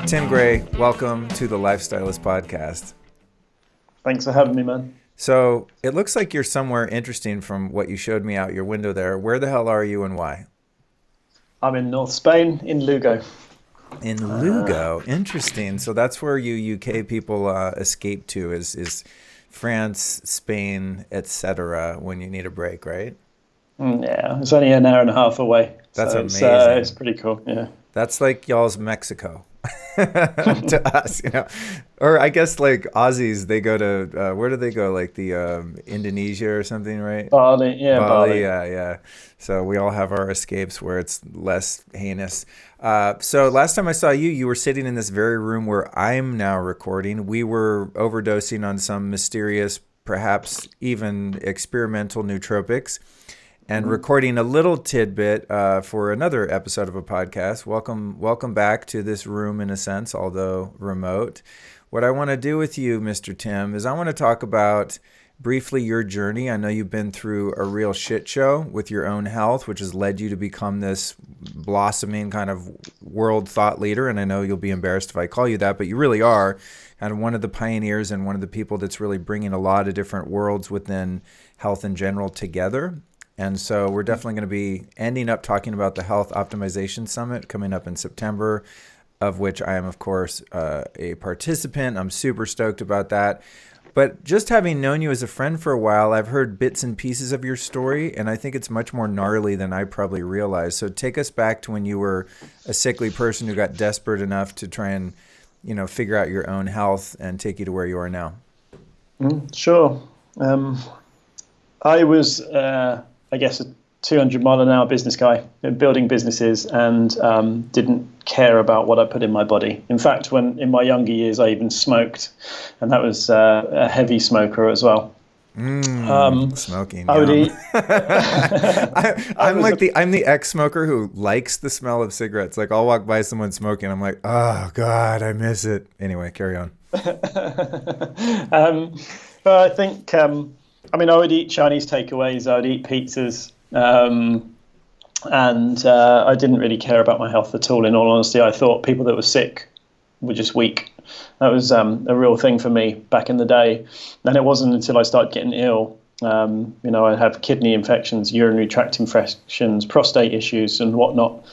Tim Gray, welcome to the Lifestylist Podcast. Thanks for having me, man. So it looks like you're somewhere interesting from what you showed me out your window there. Where the hell are you and why? I'm in North Spain, in Lugo. In Lugo, interesting. So that's where you UK people escape to is France, Spain, etc. when you need a break, right? Yeah, it's only an hour and a half away. That's so amazing. It's pretty cool, yeah. That's like y'all's Mexico to us, you know. Or I guess like Aussies, they go to, where do they go? Like the Indonesia or something, right? Bali, yeah, Bali. Yeah. So we all have our escapes where it's less heinous. So last time I saw you, you were sitting in this very room where I'm now recording. We were overdosing on some mysterious, perhaps even experimental nootropics. And recording a little tidbit for another episode of a podcast. Welcome back to this room in a sense, although remote. What I want to do with you, Mr. Tim, is I want to talk about briefly your journey. I know you've been through a real shit show with your own health, which has led you to become this blossoming kind of world thought leader. And I know you'll be embarrassed if I call you that, but you really are kind of one of the pioneers and one of the people that's really bringing a lot of different worlds within health in general together. And so we're definitely going to be ending up talking about the Health Optimization Summit coming up in September, of which I am, of course, a participant. I'm super stoked about that. But just having known you as a friend for a while, I've heard bits and pieces of your story, and I think it's much more gnarly than I probably realized. So take us back to when you were a sickly person who got desperate enough to try and, figure out your own health and take you to where you are now. Sure. I was... I guess a 200-mile-an-hour business guy, building businesses, and didn't care about what I put in my body. In fact, when in my younger years, I even smoked, and that was a heavy smoker as well. Smoking. I would eat. I'm the ex-smoker who likes the smell of cigarettes. Like I'll walk by someone smoking, I'm like, oh God, I miss it. Anyway, carry on. I think. I would eat Chinese takeaways, I would eat pizzas, and I didn't really care about my health at all. In all honesty, I thought people that were sick were just weak. That was a real thing for me back in the day. And it wasn't until I started getting ill. I'd have kidney infections, urinary tract infections, prostate issues and whatnot.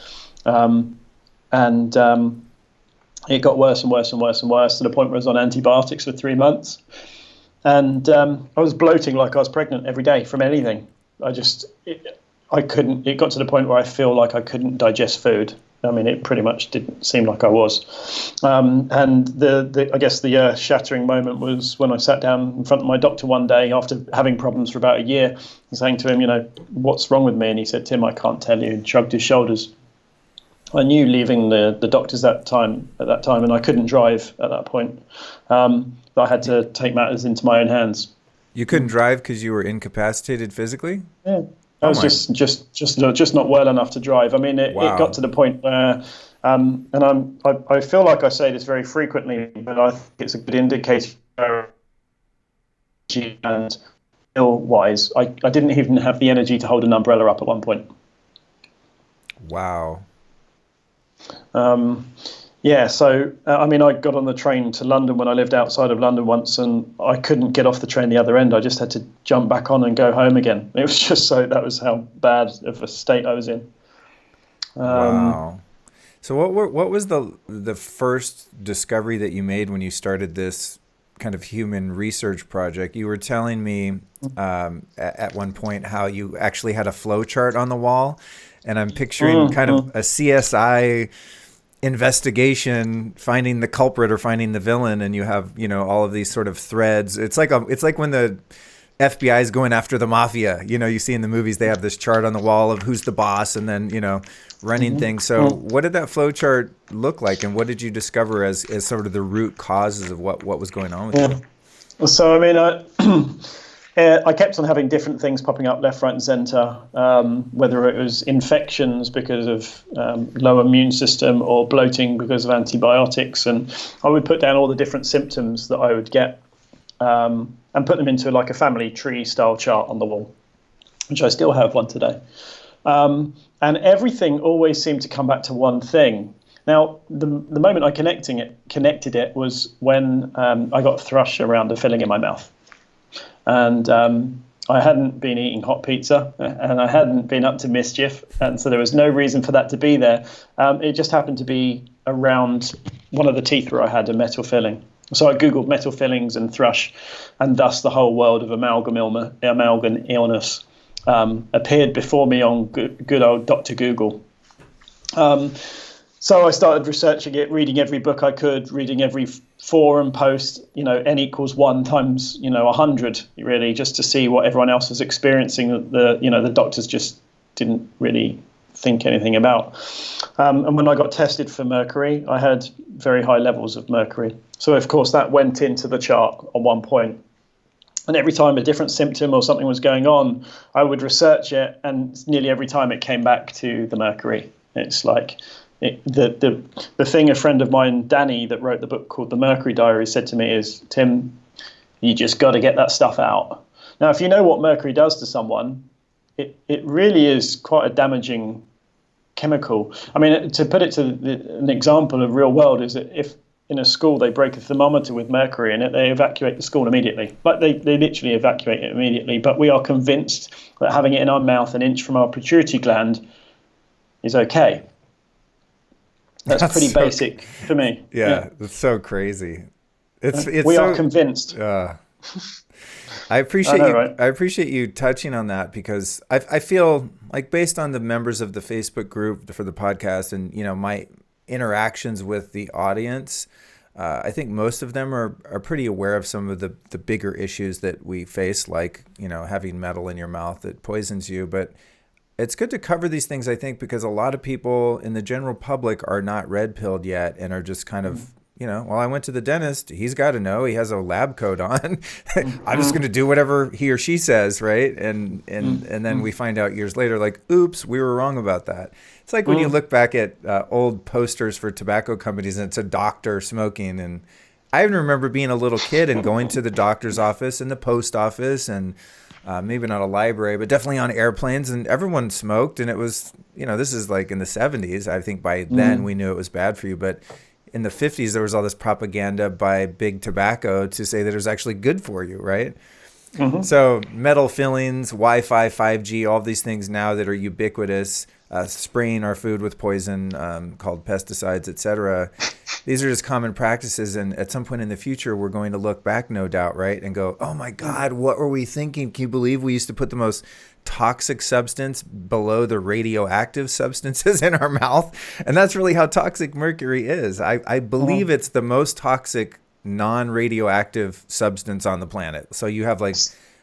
It got worse and worse and worse and worse to the point where I was on antibiotics for 3 months. And I was bloating like I was pregnant every day from anything. I couldn't. It got to the point where I feel like I couldn't digest food. I mean, it pretty much didn't seem like I was. And the shattering moment was when I sat down in front of my doctor one day after having problems for about a year, and saying to him, what's wrong with me? And he said, Tim, I can't tell you, and shrugged his shoulders. I knew leaving the doctors at that time, and I couldn't drive at that point. But I had to take matters into my own hands. You couldn't drive because you were incapacitated physically? Yeah, I was just not well enough to drive. I mean, it got to the point where, I feel like I say this very frequently, but I think it's a good indicator. And ill-wise, I didn't even have the energy to hold an umbrella up at one point. Wow. So I got on the train to London when I lived outside of London once, and I couldn't get off the train the other end. I just had to jump back on and go home again. It was just that was how bad of a state I was in. Wow. So what was the first discovery that you made when you started this kind of human research project? You were telling me at one point how you actually had a flow chart on the wall, and I'm picturing kind of a CSI investigation, finding the culprit or finding the villain, and you have all of these sort of threads. It's like when the FBI is going after the mafia. You see in the movies they have this chart on the wall of who's the boss, and then running things. So what did that flow chart look like, and what did you discover as sort of the root causes of what was going on with you? So I kept on having different things popping up left, right, and centre, whether it was infections because of low immune system or bloating because of antibiotics. And I would put down all the different symptoms that I would get and put them into like a family tree style chart on the wall, which I still have one today. And everything always seemed to come back to one thing. Now, the moment I connected it was when I got thrush around a filling in my mouth. And I hadn't been eating hot pizza, and I hadn't been up to mischief, and so there was no reason for that to be there. It just happened to be around one of the teeth where I had a metal filling. So I Googled metal fillings and thrush, and thus the whole world of amalgam illness appeared before me on good old Dr. Google. So I started researching it, reading every book I could, reading every forum post, n equals 1 times, 100, really, just to see what everyone else was experiencing. The doctors just didn't really think anything about. And when I got tested for mercury, I had very high levels of mercury. So, of course, that went into the chart on one point. And every time a different symptom or something was going on, I would research it, and nearly every time it came back to the mercury. It's like the thing a friend of mine, Danny, that wrote the book called The Mercury Diary, said to me is, Tim, you just got to get that stuff out. Now, if you know what mercury does to someone, it really is quite a damaging chemical. I mean, to put it to an example of real world is that if in a school they break a thermometer with mercury in it, they evacuate the school immediately. Like they literally evacuate it immediately. But we are convinced that having it in our mouth an inch from our pituitary gland is okay. That's pretty basic for me. Yeah, that's so crazy. It's we are convinced. I appreciate I know, you. right? I appreciate you touching on that, because I feel like, based on the members of the Facebook group for the podcast and my interactions with the audience, I think most of them are pretty aware of some of the bigger issues that we face, like having metal in your mouth that poisons you. But it's good to cover these things, I think, because a lot of people in the general public are not red-pilled yet and are just kind of, well, I went to the dentist. He's got to know. He has a lab coat on. I'm just going to do whatever he or she says, right? And then we find out years later, like, oops, we were wrong about that. It's like when you look back at old posters for tobacco companies and it's a doctor smoking. And I even remember being a little kid and going to the doctor's office and the post office and maybe not a library, but definitely on airplanes, and everyone smoked. And it was, this is like in the 70s. I think by then we knew it was bad for you. But in the 50s, there was all this propaganda by big tobacco to say that it was actually good for you, right? Mm-hmm. So metal fillings, Wi-Fi, 5G, all these things now that are ubiquitous, spraying our food with poison called pesticides, etc. These are just common practices, and at some point in the future, we're going to look back, no doubt, right, and go, oh my God, what were we thinking? Can you believe we used to put the most toxic substance below the radioactive substances in our mouth? And that's really how toxic mercury is. I believe it's the most toxic non-radioactive substance on the planet. So you have like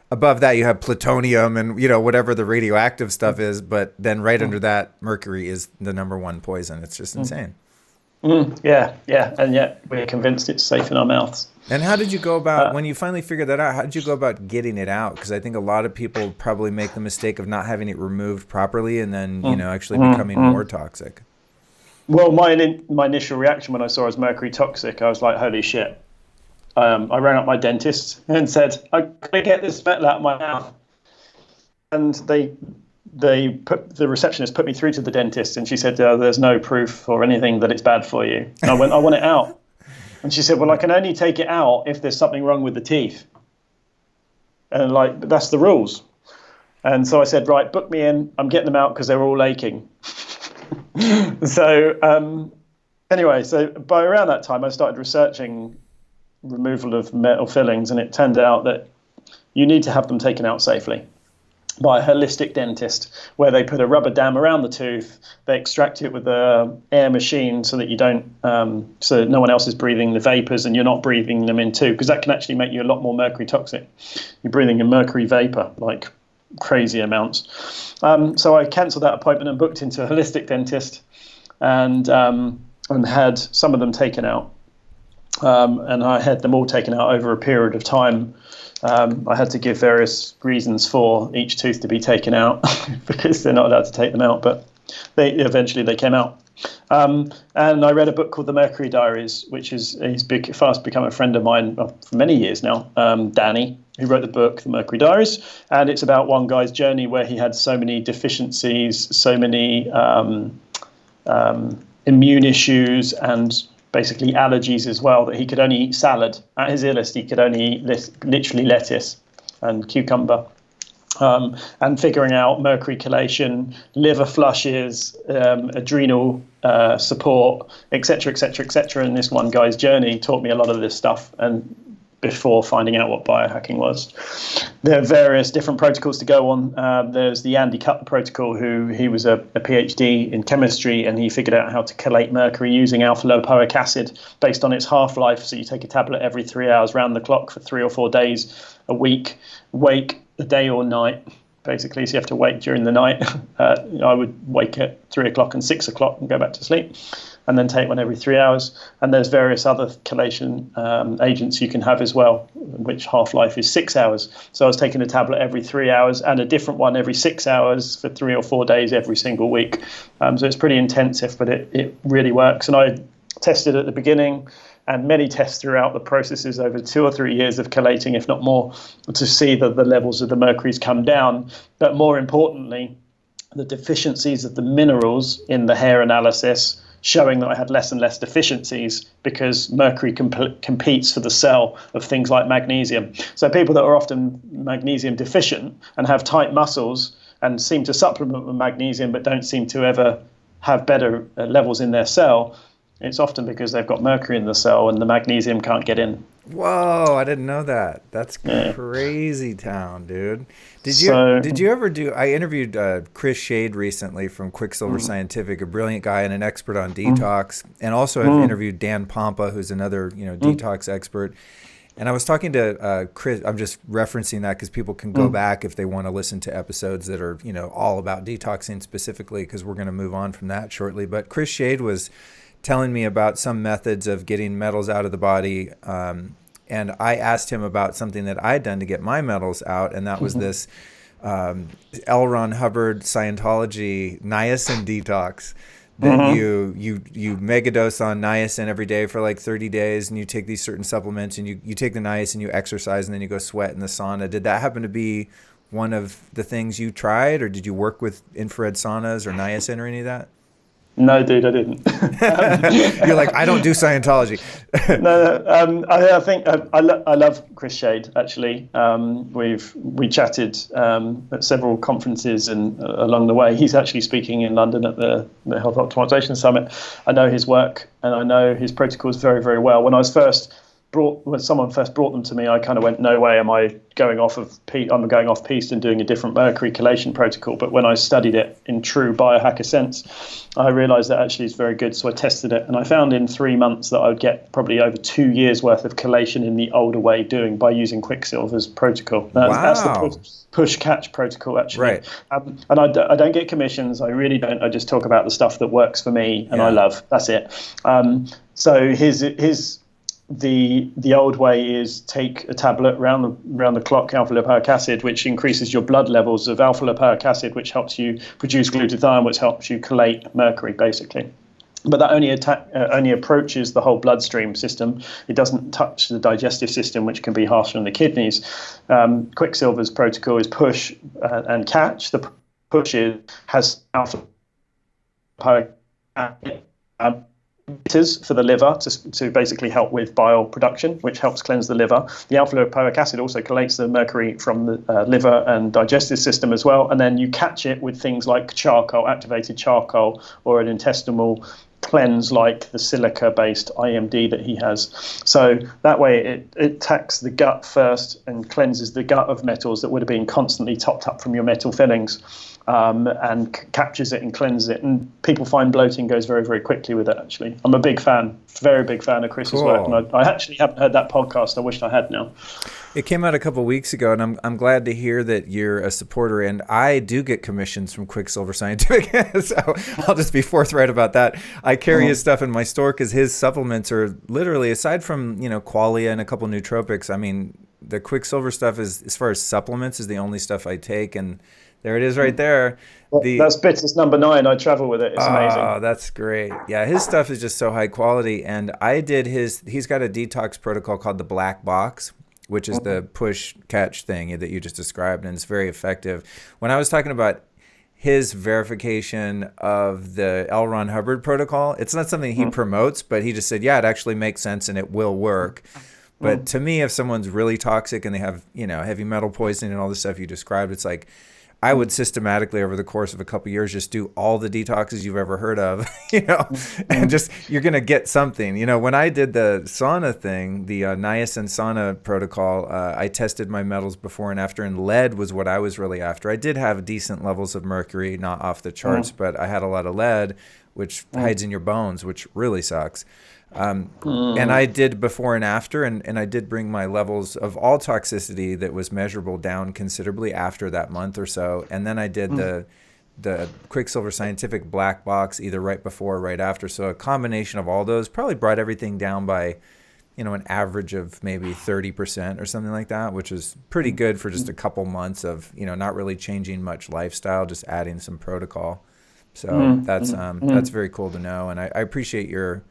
above that you have plutonium and whatever the radioactive stuff is, but then right under that, mercury is the number one poison. It's just insane. Yeah, and yet we're convinced it's safe in our mouths. And how did you go about, when you finally figured that out, how did you go about getting it out? Because I think a lot of people probably make the mistake of not having it removed properly and then, actually becoming more toxic. Well, my initial reaction when I saw it was mercury toxic, I was like, holy shit. I rang up my dentist and said, I'm going to get this metal out of my mouth. And the receptionist put me through to the dentist, and she said, there's no proof or anything that it's bad for you. And I went, I want it out. And she said, well, I can only take it out if there's something wrong with the teeth. And that's the rules. And so I said, right, book me in. I'm getting them out because they're all aching. So anyway, so by around that time, I started researching removal of metal fillings, and it turned out that you need to have them taken out safely by a holistic dentist, where they put a rubber dam around the tooth, they extract it with a air machine so that you don't, so no one else is breathing the vapors and you're not breathing them in too, because that can actually make you a lot more mercury toxic. You're breathing in mercury vapor, like crazy amounts. So I cancelled that appointment and booked into a holistic dentist, and had some of them taken out. And I had them all taken out over a period of time. I had to give various reasons for each tooth to be taken out because they're not allowed to take them out, but eventually they came out. And I read a book called The Mercury Diaries, which he's fast become a friend of mine for many years now, Danny, who wrote the book The Mercury Diaries. And it's about one guy's journey where he had so many deficiencies, so many immune issues and basically allergies as well, that he could only eat salad. At his illest, he could only eat literally lettuce and cucumber. And figuring out mercury chelation, liver flushes, adrenal support, etc., etc., etc. And this one guy's journey taught me a lot of this stuff, and before finding out what biohacking was. There are various different protocols to go on. There's the Andy Cutler protocol, he was a PhD in chemistry, and he figured out how to chelate mercury using alpha-lipoic acid based on its half-life. So you take a tablet every 3 hours round the clock for 3 or 4 days a week, wake a day or night, basically. So you have to wake during the night. I would wake at 3 o'clock and 6 o'clock and go back to sleep, and then take one every 3 hours. And there's various other chelation agents you can have as well, which half-life is 6 hours. So I was taking a tablet every 3 hours and a different one every 6 hours for 3 or 4 days every single week. So it's pretty intensive, but it really works. And I tested at the beginning and many tests throughout the processes over 2 or 3 years of chelating, if not more, to see that the levels of the mercuries come down. But more importantly, the deficiencies of the minerals in the hair analysis, showing that I had less and less deficiencies because mercury competes for the cell of things like magnesium. So people that are often magnesium deficient and have tight muscles and seem to supplement with magnesium but don't seem to ever have better levels in their cell, it's often because they've got mercury in the cell and the magnesium can't get in. Whoa, I didn't know that. That's crazy town, dude. Did you ever do, I interviewed Chris Shade recently from Quicksilver Scientific, a brilliant guy and an expert on detox, and also have interviewed Dan Pompa, who's another, detox expert. And I was talking to Chris, I'm just referencing that because people can go back if they want to listen to episodes that are, all about detoxing specifically, because we're going to move on from that shortly. But Chris Shade was telling me about some methods of getting metals out of the body. And I asked him about something that I'd done to get my metals out, and that was this L. Ron Hubbard Scientology niacin detox. That you megadose on niacin every day for like 30 days, and you take these certain supplements, and you take the niacin, you exercise, and then you go sweat in the sauna. Did that happen to be one of the things you tried, or did you work with infrared saunas or niacin or any of that? No, dude, I didn't. You're like, I don't do Scientology. No. I think I love Chris Shade. Actually, we chatted at several conferences and along the way. He's actually speaking in London at the Health Optimization Summit. I know his work and I know his protocols very, very well. When someone first brought them to me, I kind of went, no way am I going off piste and doing a different mercury chelation protocol. But when I studied it in true biohacker sense, I realized that actually it's very good. So I tested it, and I found in 3 months that I would get probably over 2 years worth of chelation in the older way by using Quicksilver's protocol. That's the push-catch protocol, actually. Right. And I don't get commissions. I really don't. I just talk about the stuff that works for me and I love. That's it. So the old way is take a tablet round the clock alpha-lipoic acid, which increases your blood levels of alpha-lipoic acid, which helps you produce glutathione, which helps you chelate mercury, basically. But that only approaches the whole bloodstream system. It doesn't touch the digestive system, which can be harsher on the kidneys. Quicksilver's protocol is push and catch. The push has alpha-lipoic acid. For the liver to basically help with bile production, which helps cleanse the liver. The alpha-lipoic acid also collates the mercury from the liver and digestive system as well. And then you catch it with things like charcoal, activated charcoal, or an intestinal cleanse like the silica-based IMD that he has. So that way it attacks the gut first and cleanses the gut of metals that would have been constantly topped up from your metal fillings. And captures it and cleanses it. And people find bloating goes very, very quickly with it, actually. I'm a big fan, very big fan of Chris's work. And I actually haven't heard that podcast. I wish I had now. It came out a couple of weeks ago, and I'm glad to hear that you're a supporter. And I do get commissions from Quicksilver Scientific, so I'll just be forthright about that. I carry his stuff in my store because his supplements are literally, aside from qualia and a couple nootropics, I mean, the Quicksilver stuff is, as far as supplements, is the only stuff I take. And there it is right there. That's Bitters number 9. I travel with it. It's amazing. Oh, that's great. Yeah, his stuff is just so high quality. And I did he's got a detox protocol called the Black Box, which is the push catch thing that you just described. And it's very effective. When I was talking about his verification of the L. Ron Hubbard protocol. It's not something he promotes, but he just said, yeah, it actually makes sense and it will work. But to me, if someone's really toxic and they have, heavy metal poisoning and all the stuff you described, it's like, I would systematically over the course of a couple of years just do all the detoxes you've ever heard of, and just you're going to get something. When I did the sauna thing, the niacin sauna protocol, I tested my metals before and after, and lead was what I was really after. I did have decent levels of mercury, not off the charts, but I had a lot of lead, which hides in your bones, which really sucks. And I did before and after, and I did bring my levels of all toxicity that was measurable down considerably after that month or so. And then I did the Quicksilver Scientific black box either right before or right after. So a combination of all those probably brought everything down by, an average of maybe 30% or something like that, which is pretty good for just a couple months of, not really changing much lifestyle, just adding some protocol. So that's very cool to know. And I appreciate your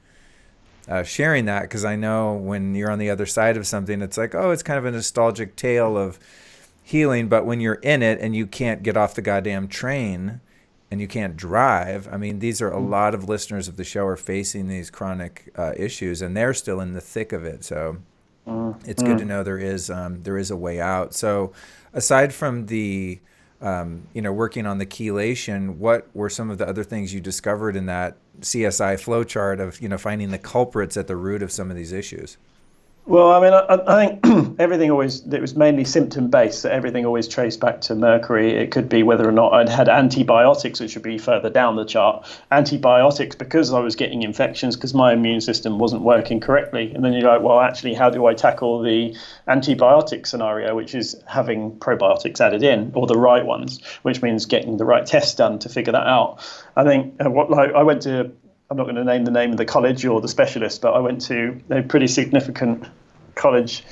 sharing that, because I know when you're on the other side of something, it's like, oh, it's kind of a nostalgic tale of healing. But when you're in it and you can't get off the goddamn train and you can't drive, I mean, these are a lot of listeners of the show are facing these chronic issues, and they're still in the thick of it. So it's good to know there is a way out. So aside from the working on the chelation, what were some of the other things you discovered in that CSI flowchart of, finding the culprits at the root of some of these issues? Well, I mean, I think it was mainly symptom based. So everything always traced back to mercury. It could be whether or not I'd had antibiotics, which would be further down the chart. Antibiotics because I was getting infections because my immune system wasn't working correctly. And then you're like, well, actually, how do I tackle the antibiotic scenario, which is having probiotics added in, or the right ones, which means getting the right tests done to figure that out. I think I went to, I'm not going to name the name of the college or the specialist, but I went to a pretty significant college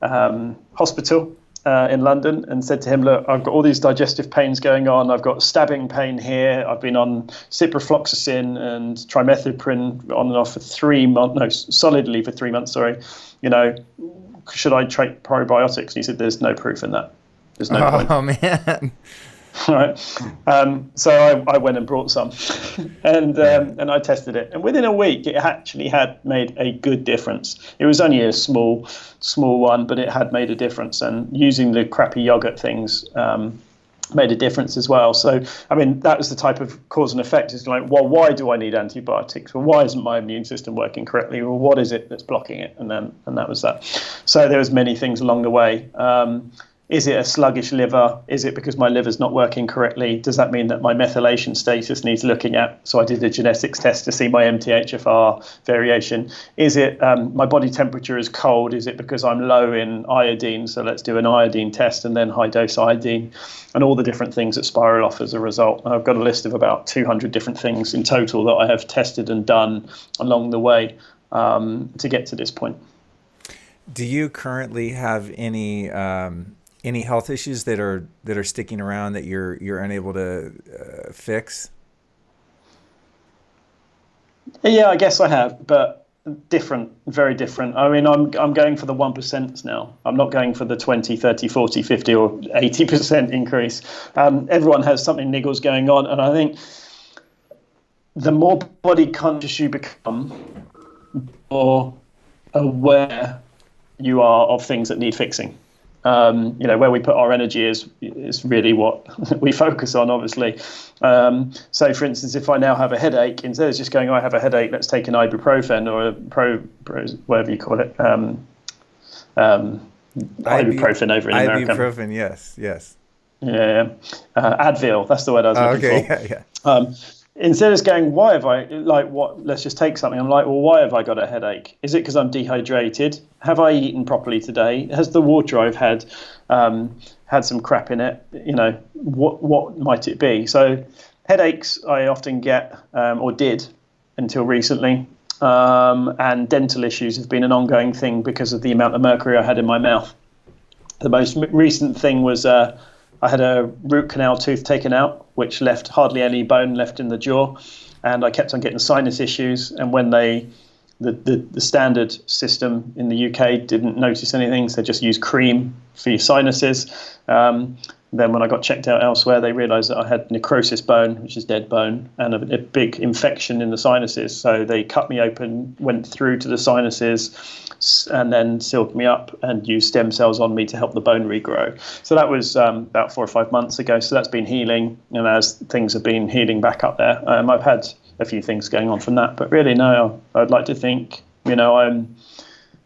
hospital in London and said to him, look, I've got all these digestive pains going on. I've got stabbing pain here. I've been on ciprofloxacin and trimethoprim on and off for 3 months, solidly for 3 months, sorry. Should I take probiotics? And he said, there's no proof in that. There's no point. Oh, man. Right. So I went and brought some and I tested it. And within a week, it actually had made a good difference. It was only a small one, but it had made a difference. And using the crappy yogurt things made a difference as well. So, I mean, that was the type of cause and effect. It's like, well, why do I need antibiotics? Well, why isn't my immune system working correctly? Well, what is it that's blocking it? And that was that. So there was many things along the way. Is it a sluggish liver? Is it because my liver's not working correctly? Does that mean that my methylation status needs looking at? So I did a genetics test to see my MTHFR variation. Is it my body temperature is cold? Is it because I'm low in iodine? So let's do an iodine test and then high dose iodine, and all the different things that spiral off as a result. And I've got a list of about 200 different things in total that I have tested and done along the way to get to this point. Do you currently have any health issues that are sticking around that you're unable to fix? Yeah, I guess I have, but different, very different. I mean, I'm going for the 1% now. I'm not going for the 20, 30, 40, 50 or 80% increase. Everyone has something niggles going on, and I think the more body conscious you become, the more aware you are of things that need fixing. Where we put our energy is really what we focus on, obviously. So, for instance, if I now have a headache, instead of just going, I have a headache, let's take an ibuprofen or whatever you call it, ibuprofen over in America. Ibuprofen, yes. Yeah. Advil, that's the word I was looking for. Yeah. Instead of just going, why have I, let's just take something. I'm like, well, why have I got a headache? Is it because I'm dehydrated? Have I eaten properly today? Has the water I've had had some crap in it? What might it be? So headaches I often get or did until recently. And dental issues have been an ongoing thing because of the amount of mercury I had in my mouth. The most recent thing was I had a root canal tooth taken out, which left hardly any bone left in the jaw, and I kept on getting sinus issues. And when the standard system in the UK didn't notice anything, so they just used cream for your sinuses. Then when I got checked out elsewhere, they realized that I had necrosis bone, which is dead bone, and a big infection in the sinuses. So they cut me open, went through to the sinuses, and then sealed me up and used stem cells on me to help the bone regrow. So that was about 4 or 5 months ago. So that's been healing. And as things have been healing back up there, I've had a few things going on from that. But really, no, I'd like to think,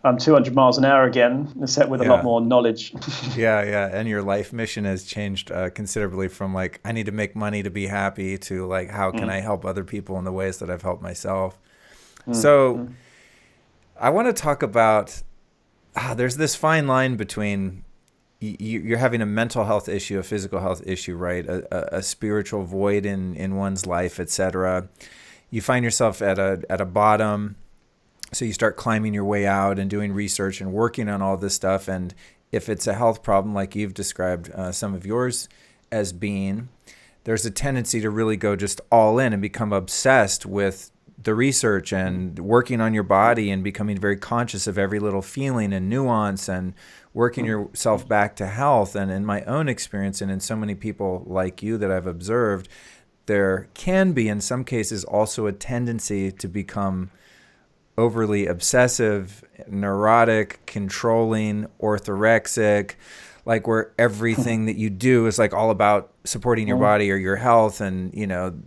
I'm 200 miles an hour again, except with a lot more knowledge. Yeah. And your life mission has changed considerably from like, I need to make money to be happy to like, how can I help other people in the ways that I've helped myself? So I want to talk about, there's this fine line between you're having a mental health issue, a physical health issue, right? A spiritual void in one's life, etc. You find yourself at a bottom. So you start climbing your way out and doing research and working on all this stuff. And if it's a health problem, like you've described some of yours as being, there's a tendency to really go just all in and become obsessed with the research and working on your body and becoming very conscious of every little feeling and nuance and working yourself back to health. And in my own experience, and in so many people like you that I've observed, there can be, in some cases, also a tendency to become overly obsessive, neurotic, controlling, orthorexic, like where everything that you do is like all about supporting your body or your health. And,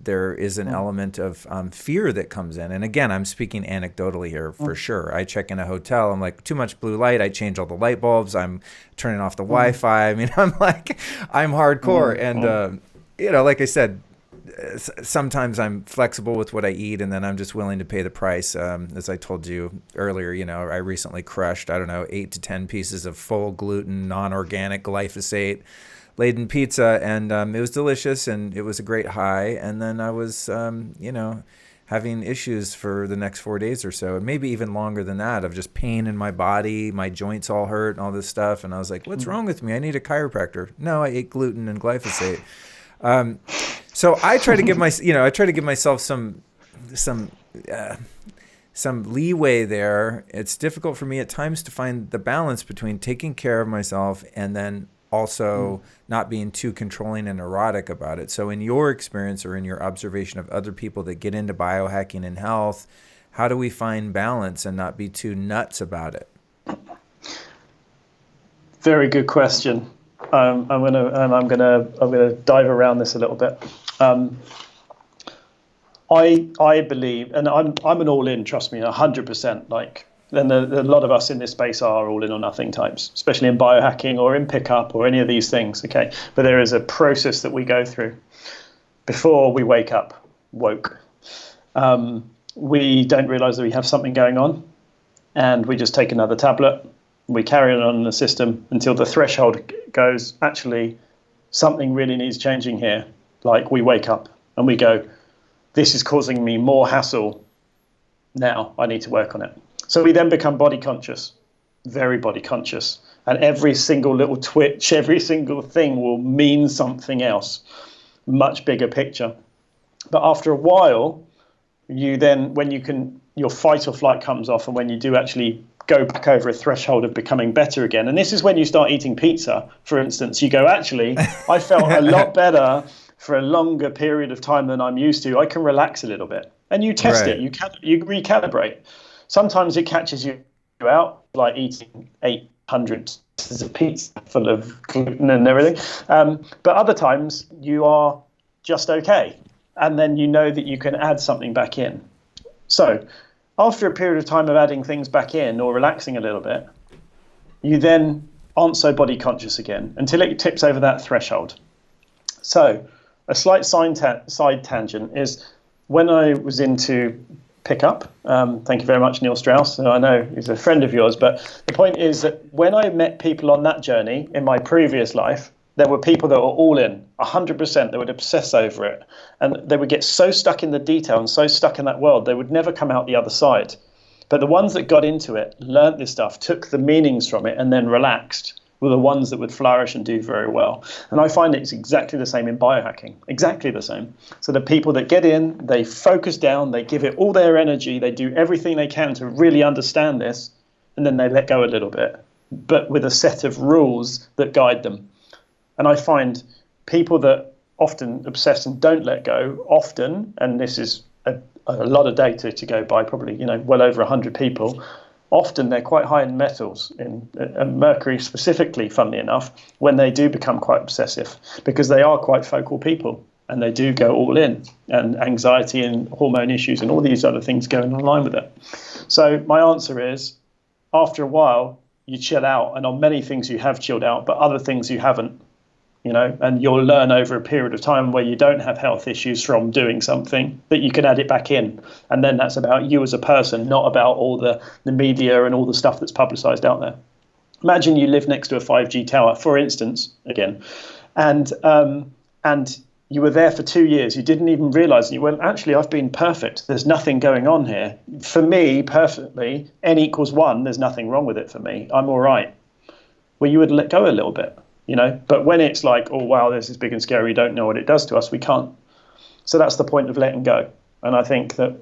there is an element of fear that comes in. And again, I'm speaking anecdotally here for sure. I check in a hotel, I'm like, too much blue light. I change all the light bulbs. I'm turning off the Wi-Fi. I mean, I'm hardcore. And, like I said, sometimes I'm flexible with what I eat, and then I'm just willing to pay the price. As I told you earlier, I recently crushed, 8 to 10 pieces of full gluten, non-organic glyphosate-laden pizza, and it was delicious, and it was a great high. And then I was, having issues for the next 4 days or so, and maybe even longer than that, of just pain in my body, my joints all hurt, and all this stuff. And I was like, what's wrong with me? I need a chiropractor. No, I ate gluten and glyphosate. So I try to give myself some leeway there. It's difficult for me at times to find the balance between taking care of myself and then also not being too controlling and neurotic about it. So in your experience or in your observation of other people that get into biohacking and health, how do we find balance and not be too nuts about it? Very good question. I'm gonna dive around this a little bit. I believe, and I'm an all-in, trust me, 100%. And a lot of us in this space are all in or nothing types, especially in biohacking or in pickup or any of these things. Okay, but there is a process that we go through before we woke. We don't realize that we have something going on, and we just take another tablet. We carry it on in the system until the threshold goes, actually, something really needs changing here. Like we wake up and we go, this is causing me more hassle. Now I need to work on it. So we then become body conscious, very body conscious. And every single little twitch, every single thing will mean something else, much bigger picture. But after a while, your fight or flight comes off, and when you do actually go back over a threshold of becoming better again. And this is when you start eating pizza, for instance. You go, actually, I felt a lot better for a longer period of time than I'm used to. I can relax a little bit. And you test it. You recalibrate. Sometimes it catches you out, like eating 800 pieces of pizza full of gluten and everything. But other times you are just okay. And then you know that you can add something back in. So after a period of time of adding things back in or relaxing a little bit, you then aren't so body conscious again until it tips over that threshold. So a slight side tangent is when I was into pickup, thank you very much, Neil Strauss. So I know he's a friend of yours, but the point is that when I met people on that journey in my previous life, there were people that were all in, 100%. They would obsess over it. And they would get so stuck in the detail and so stuck in that world, they would never come out the other side. But the ones that got into it, learnt this stuff, took the meanings from it, and then relaxed, were the ones that would flourish and do very well. And I find it's exactly the same in biohacking, exactly the same. So the people that get in, they focus down, they give it all their energy, they do everything they can to really understand this, and then they let go a little bit, but with a set of rules that guide them. And I find people that often obsess and don't let go often, and this is a lot of data to go by, probably, well over 100 people, often they're quite high in metals, in mercury specifically, funnily enough, when they do become quite obsessive, because they are quite focal people and they do go all in, and anxiety and hormone issues and all these other things going in line with it. So my answer is, after a while, you chill out, and on many things you have chilled out, but other things you haven't. And you'll learn over a period of time where you don't have health issues from doing something, that you can add it back in. And then that's about you as a person, not about all the media and all the stuff that's publicized out there. Imagine you live next to a 5G tower, for instance, again, and you were there for 2 years. You didn't even realize. You went, actually, I've been perfect. There's nothing going on here. For me, perfectly, n equals 1, there's nothing wrong with it for me. I'm all right. Well, you would let go a little bit. But when it's like, oh, wow, this is big and scary, we don't know what it does to us, we can't. So that's the point of letting go. And I think that,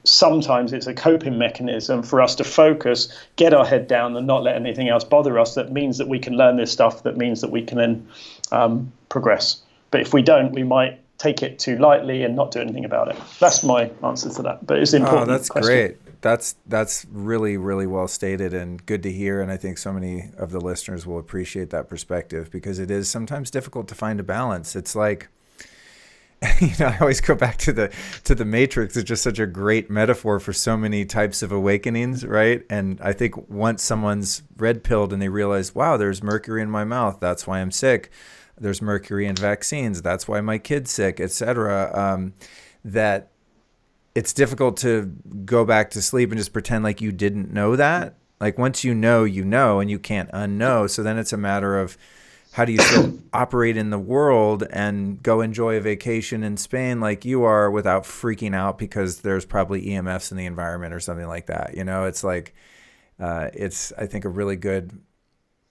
sometimes it's a coping mechanism for us to focus, get our head down and not let anything else bother us. That means that we can learn this stuff. That means that we can then progress. But if we don't, we might take it too lightly and not do anything about it. That's my answer to that. But it's important. Oh, that's great. That's really, really well stated and good to hear. And I think so many of the listeners will appreciate that perspective, because it is sometimes difficult to find a balance. It's like, I always go back to the Matrix. It's just such a great metaphor for so many types of awakenings, right? And I think once someone's red pilled and they realize, wow, there's mercury in my mouth, that's why I'm sick. There's mercury in vaccines, that's why my kid's sick, etc. That it's difficult to go back to sleep and just pretend like you didn't know that. Like once you know, and you can't unknow. So then it's a matter of, how do you still operate in the world and go enjoy a vacation in Spain like you are without freaking out because there's probably EMFs in the environment or something like that. It's like, it's, I think, a really good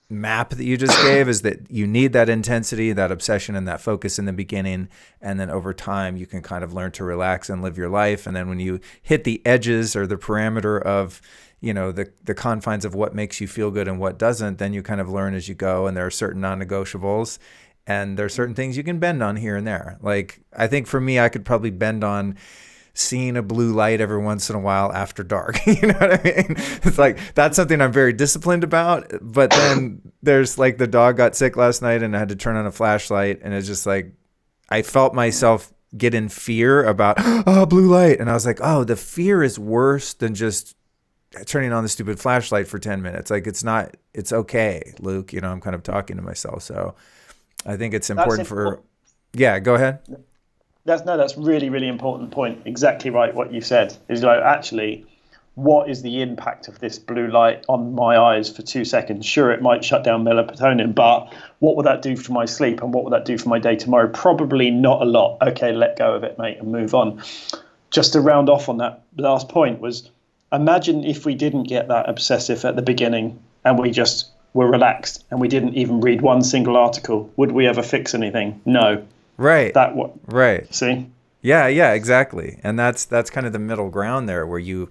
map that you just gave, is that you need that intensity, that obsession, and that focus in the beginning, and then over time you can kind of learn to relax and live your life. And then when you hit the edges or the parameter of the confines of what makes you feel good and what doesn't, then you kind of learn as you go. And there are certain non-negotiables, and there are certain things you can bend on here and there. Like, I think for me, I could probably bend on seeing a blue light every once in a while after dark. You know what I mean? It's like, that's something I'm very disciplined about. But then there's like, the dog got sick last night and I had to turn on a flashlight, and it's just like, I felt myself get in fear about, oh, blue light. And I was like, oh, the fear is worse than just turning on the stupid flashlight for 10 minutes. Like, it's okay, Luke. I'm kind of talking to myself. So I think it's important yeah, go ahead. That's really, really important point. Exactly right. What you said is like, actually, what is the impact of this blue light on my eyes for 2 seconds? Sure, it might shut down melatonin, but what will that do for my sleep, and what will that do for my day tomorrow? Probably not a lot. Okay, let go of it, mate, and move on. Just to round off on that last point was, imagine if we didn't get that obsessive at the beginning and we just were relaxed and we didn't even read one single article. Would we ever fix anything? No. Right. Right. See? Yeah, exactly. And that's kind of the middle ground there, where you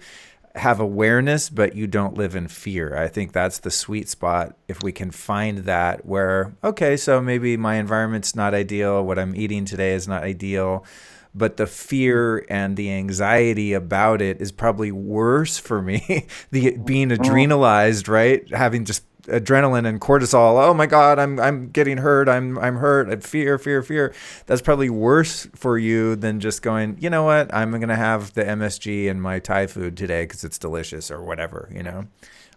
have awareness, but you don't live in fear. I think that's the sweet spot. If we can find that, where, okay, so maybe my environment's not ideal, what I'm eating today is not ideal, but the fear and the anxiety about it is probably worse for me. Being adrenalized, right? Having just adrenaline and cortisol. Oh my God, I'm getting hurt. I'm hurt. Fear. That's probably worse for you than just going, you know what? I'm going to have the MSG in my Thai food today because it's delicious or whatever,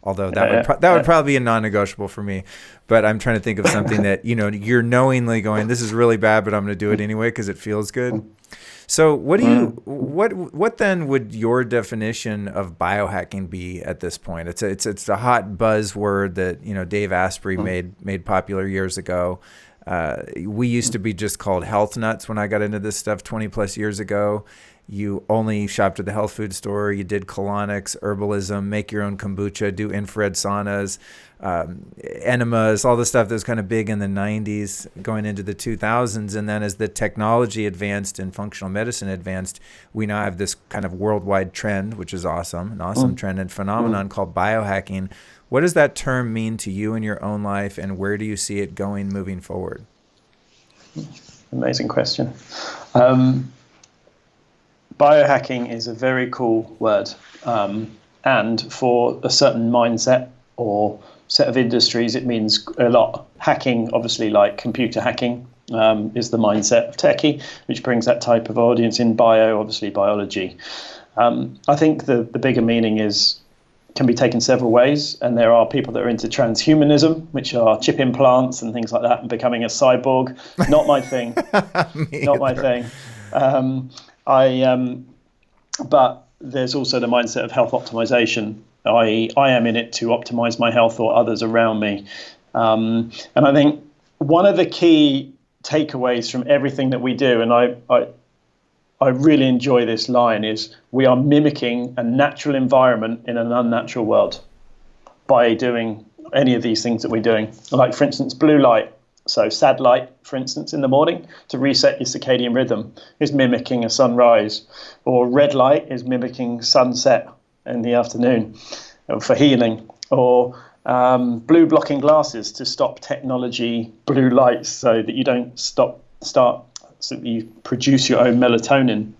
Although that would probably be a non-negotiable for me. But I'm trying to think of something that, you're knowingly going, this is really bad, but I'm going to do it anyway because it feels good. So what then would your definition of biohacking be at this point? It's a hot buzzword that, Dave Asprey made popular years ago. We used to be just called health nuts when I got into this stuff 20 plus years ago. You only shopped at the health food store. You did colonics, herbalism, make your own kombucha, do infrared saunas, enemas, all the stuff that was kind of big in the 90s going into the 2000s. And then as the technology advanced and functional medicine advanced, we now have this kind of worldwide trend, which is awesome, an awesome trend and phenomenon called biohacking. What does that term mean to you in your own life, and where do you see it going moving forward? Amazing question. Biohacking is a very cool word. And for a certain mindset or set of industries, it means a lot. Hacking, obviously, like computer hacking, is the mindset of techie, which brings that type of audience in. Bio, obviously, biology. I think the bigger meaning can be taken several ways, and there are people that are into transhumanism, which are chip implants and things like that, and becoming a cyborg. Not my thing. Not my thing. But there's also the mindset of health optimization. I am in it to optimize my health or others around me. And I think one of the key takeaways from everything that we do, and I really enjoy this line, is we are mimicking a natural environment in an unnatural world by doing any of these things that we're doing. Like, for instance, blue light. So sad light, for instance, in the morning to reset your circadian rhythm is mimicking a sunrise, or red light is mimicking sunset in the afternoon for healing, or blue blocking glasses to stop technology blue lights so that you don't so that you produce your own melatonin.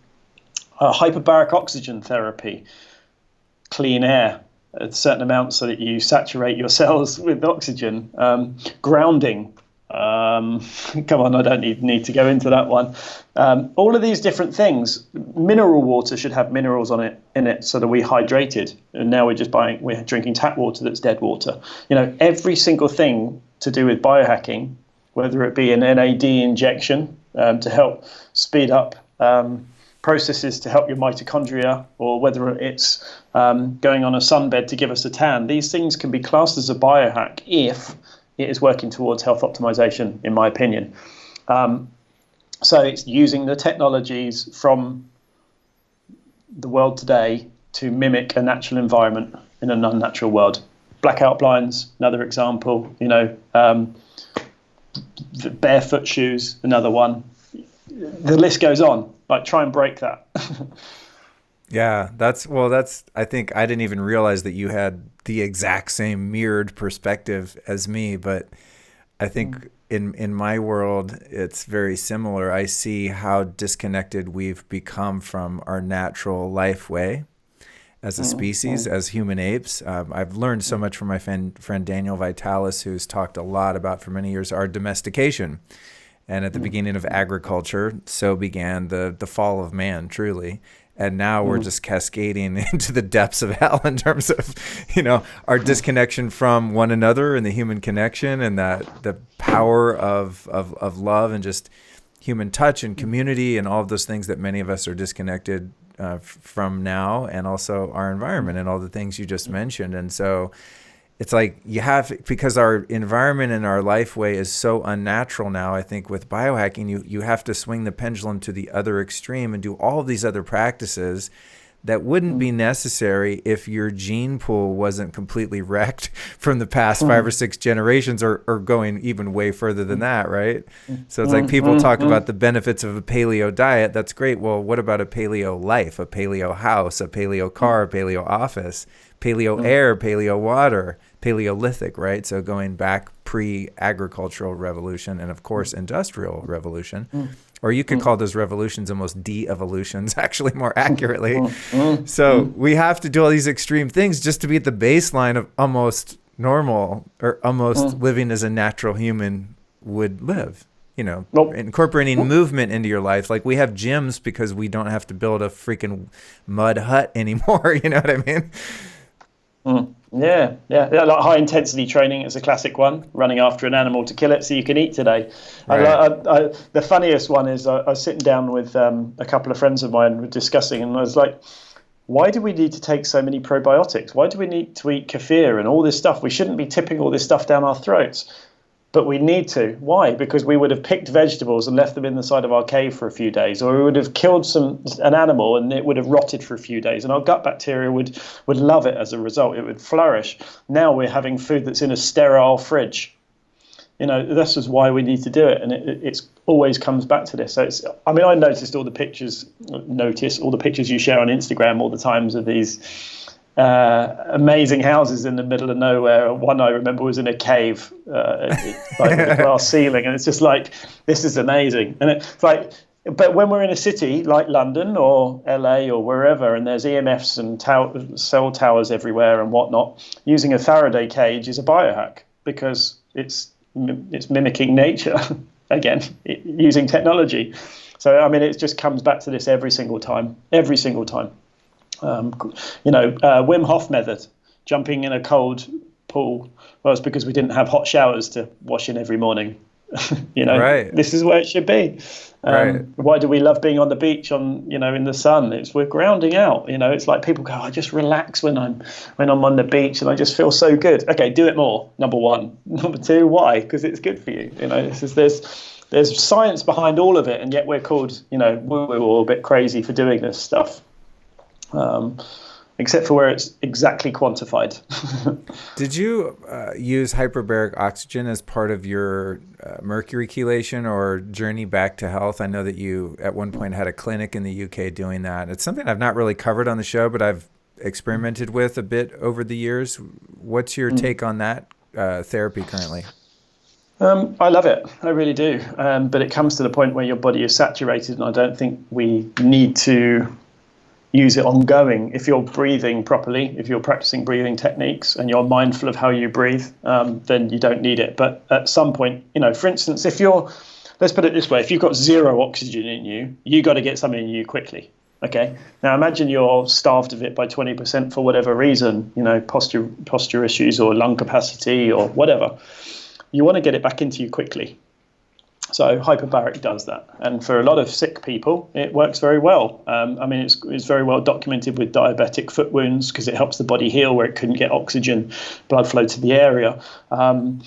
Hyperbaric oxygen therapy, clean air at a certain amount so that you saturate your cells with oxygen. Grounding. Come on, I don't need to go into that one. All of these different things. Mineral water should have minerals in it so that we're hydrated. And now we're drinking tap water that's dead water. Every single thing to do with biohacking, whether it be an NAD injection to help speed up processes to help your mitochondria, or whether it's going on a sunbed to give us a tan, these things can be classed as a biohack if it is working towards health optimization, in my opinion. So it's using the technologies from the world today to mimic a natural environment in an unnatural world. Blackout blinds, another example. The barefoot shoes, another one. The list goes on. Like, try and break that. Yeah, I think I didn't even realize that you had the exact same mirrored perspective as me, but I think in my world, it's very similar. I see how disconnected we've become from our natural life way as a species, as human apes. I've learned so much from my friend Daniel Vitalis, who's talked a lot about for many years our domestication. And at the beginning of agriculture, so began the fall of man, truly. And now we're just cascading into the depths of hell in terms of, our disconnection from one another and the human connection, and that the power of love and just human touch and community and all of those things that many of us are disconnected from now, and also our environment and all the things you just mentioned. And so it's like because our environment and our life way is so unnatural now, I think with biohacking, you have to swing the pendulum to the other extreme and do all of these other practices that wouldn't be necessary if your gene pool wasn't completely wrecked from the past 5 or 6 generations, or going even way further than that, right? So it's like people talk about the benefits of a paleo diet. That's great. Well, what about a paleo life, a paleo house, a paleo car, a paleo office, paleo air, paleo water, Paleolithic, right? So going back pre-agricultural revolution and, of course, industrial revolution. Or you could call those revolutions almost de-evolutions, actually, more accurately. So we have to do all these extreme things just to be at the baseline of almost normal, or almost living as a natural human would live. Incorporating movement into your life. Like, we have gyms because we don't have to build a freaking mud hut anymore. You know what I mean? Yeah. Like high intensity training is a classic one. Running after an animal to kill it so you can eat today. Right. The funniest one is I was sitting down with a couple of friends of mine discussing, and I was like, why do we need to take so many probiotics? Why do we need to eat kefir and all this stuff? We shouldn't be tipping all this stuff down our throats. But we need to. Why? Because we would have picked vegetables and left them in the side of our cave for a few days, or we would have killed an animal and it would have rotted for a few days, and our gut bacteria would love it as a result. It would flourish. Now we're having food that's in a sterile fridge. This is why we need to do it, and it always comes back to this. So I noticed all the pictures you share on Instagram all the times of these amazing houses in the middle of nowhere. One I remember was in a cave, like with a glass ceiling, and it's just like, this is amazing. And it's like, but when we're in a city like London or LA or wherever, and there's EMFs and cell towers everywhere and whatnot, using a Faraday cage is a biohack because it's mimicking nature again, using technology. So I mean, it just comes back to this every single time. Wim Hof method, jumping in a cold pool. Well, it's because we didn't have hot showers to wash in every morning. Right. This is where it should be. Right. Why do we love being on the beach in the sun? We're grounding out. It's like people go, I just relax when I'm on the beach and I just feel so good. Okay, do it more. Number one. Number two, why? Because it's good for you. There's science behind all of it, and yet we're called, we're all a bit crazy for doing this stuff. Except for where it's exactly quantified. Did you use hyperbaric oxygen as part of your mercury chelation or journey back to health? I know that you at one point had a clinic in the UK doing that. It's something I've not really covered on the show, but I've experimented with a bit over the years. What's your take on that therapy currently? I love it. I really do. But it comes to the point where your body is saturated, and I don't think we need to use it ongoing. If you're breathing properly, if you're practicing breathing techniques and you're mindful of how you breathe, then you don't need it. But at some point, for instance, let's put it this way, if you've got zero oxygen in you, you got to get some in you quickly. Okay. Now imagine you're starved of it by 20% for whatever reason, posture issues or lung capacity or whatever. You want to get it back into you quickly. So hyperbaric does that, and for a lot of sick people, it works very well. It's very well documented with diabetic foot wounds because it helps the body heal where it couldn't get oxygen, blood flow to the area, and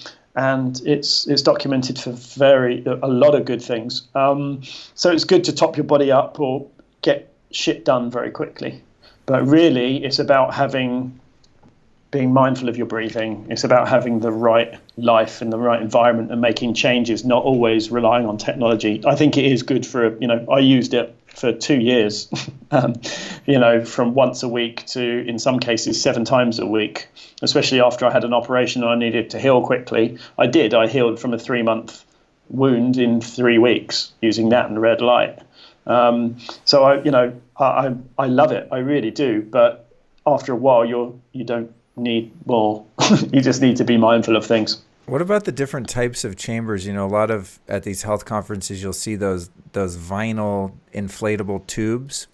it's documented for a lot of good things. So it's good to top your body up or get shit done very quickly, but really it's about being mindful of your breathing. It's about having the right life and the right environment and making changes, not always relying on technology. I think it is good for, I used it for 2 years, from once a week to, in some cases, 7 times a week, especially after I had an operation and I needed to heal quickly. I healed from a 3-month wound in 3 weeks using that and red light. So I love it. I really do. But after a while, you don't need more. You just need to be mindful of things. What about the different types of chambers? A lot of at these health conferences, you'll see those vinyl inflatable tubes,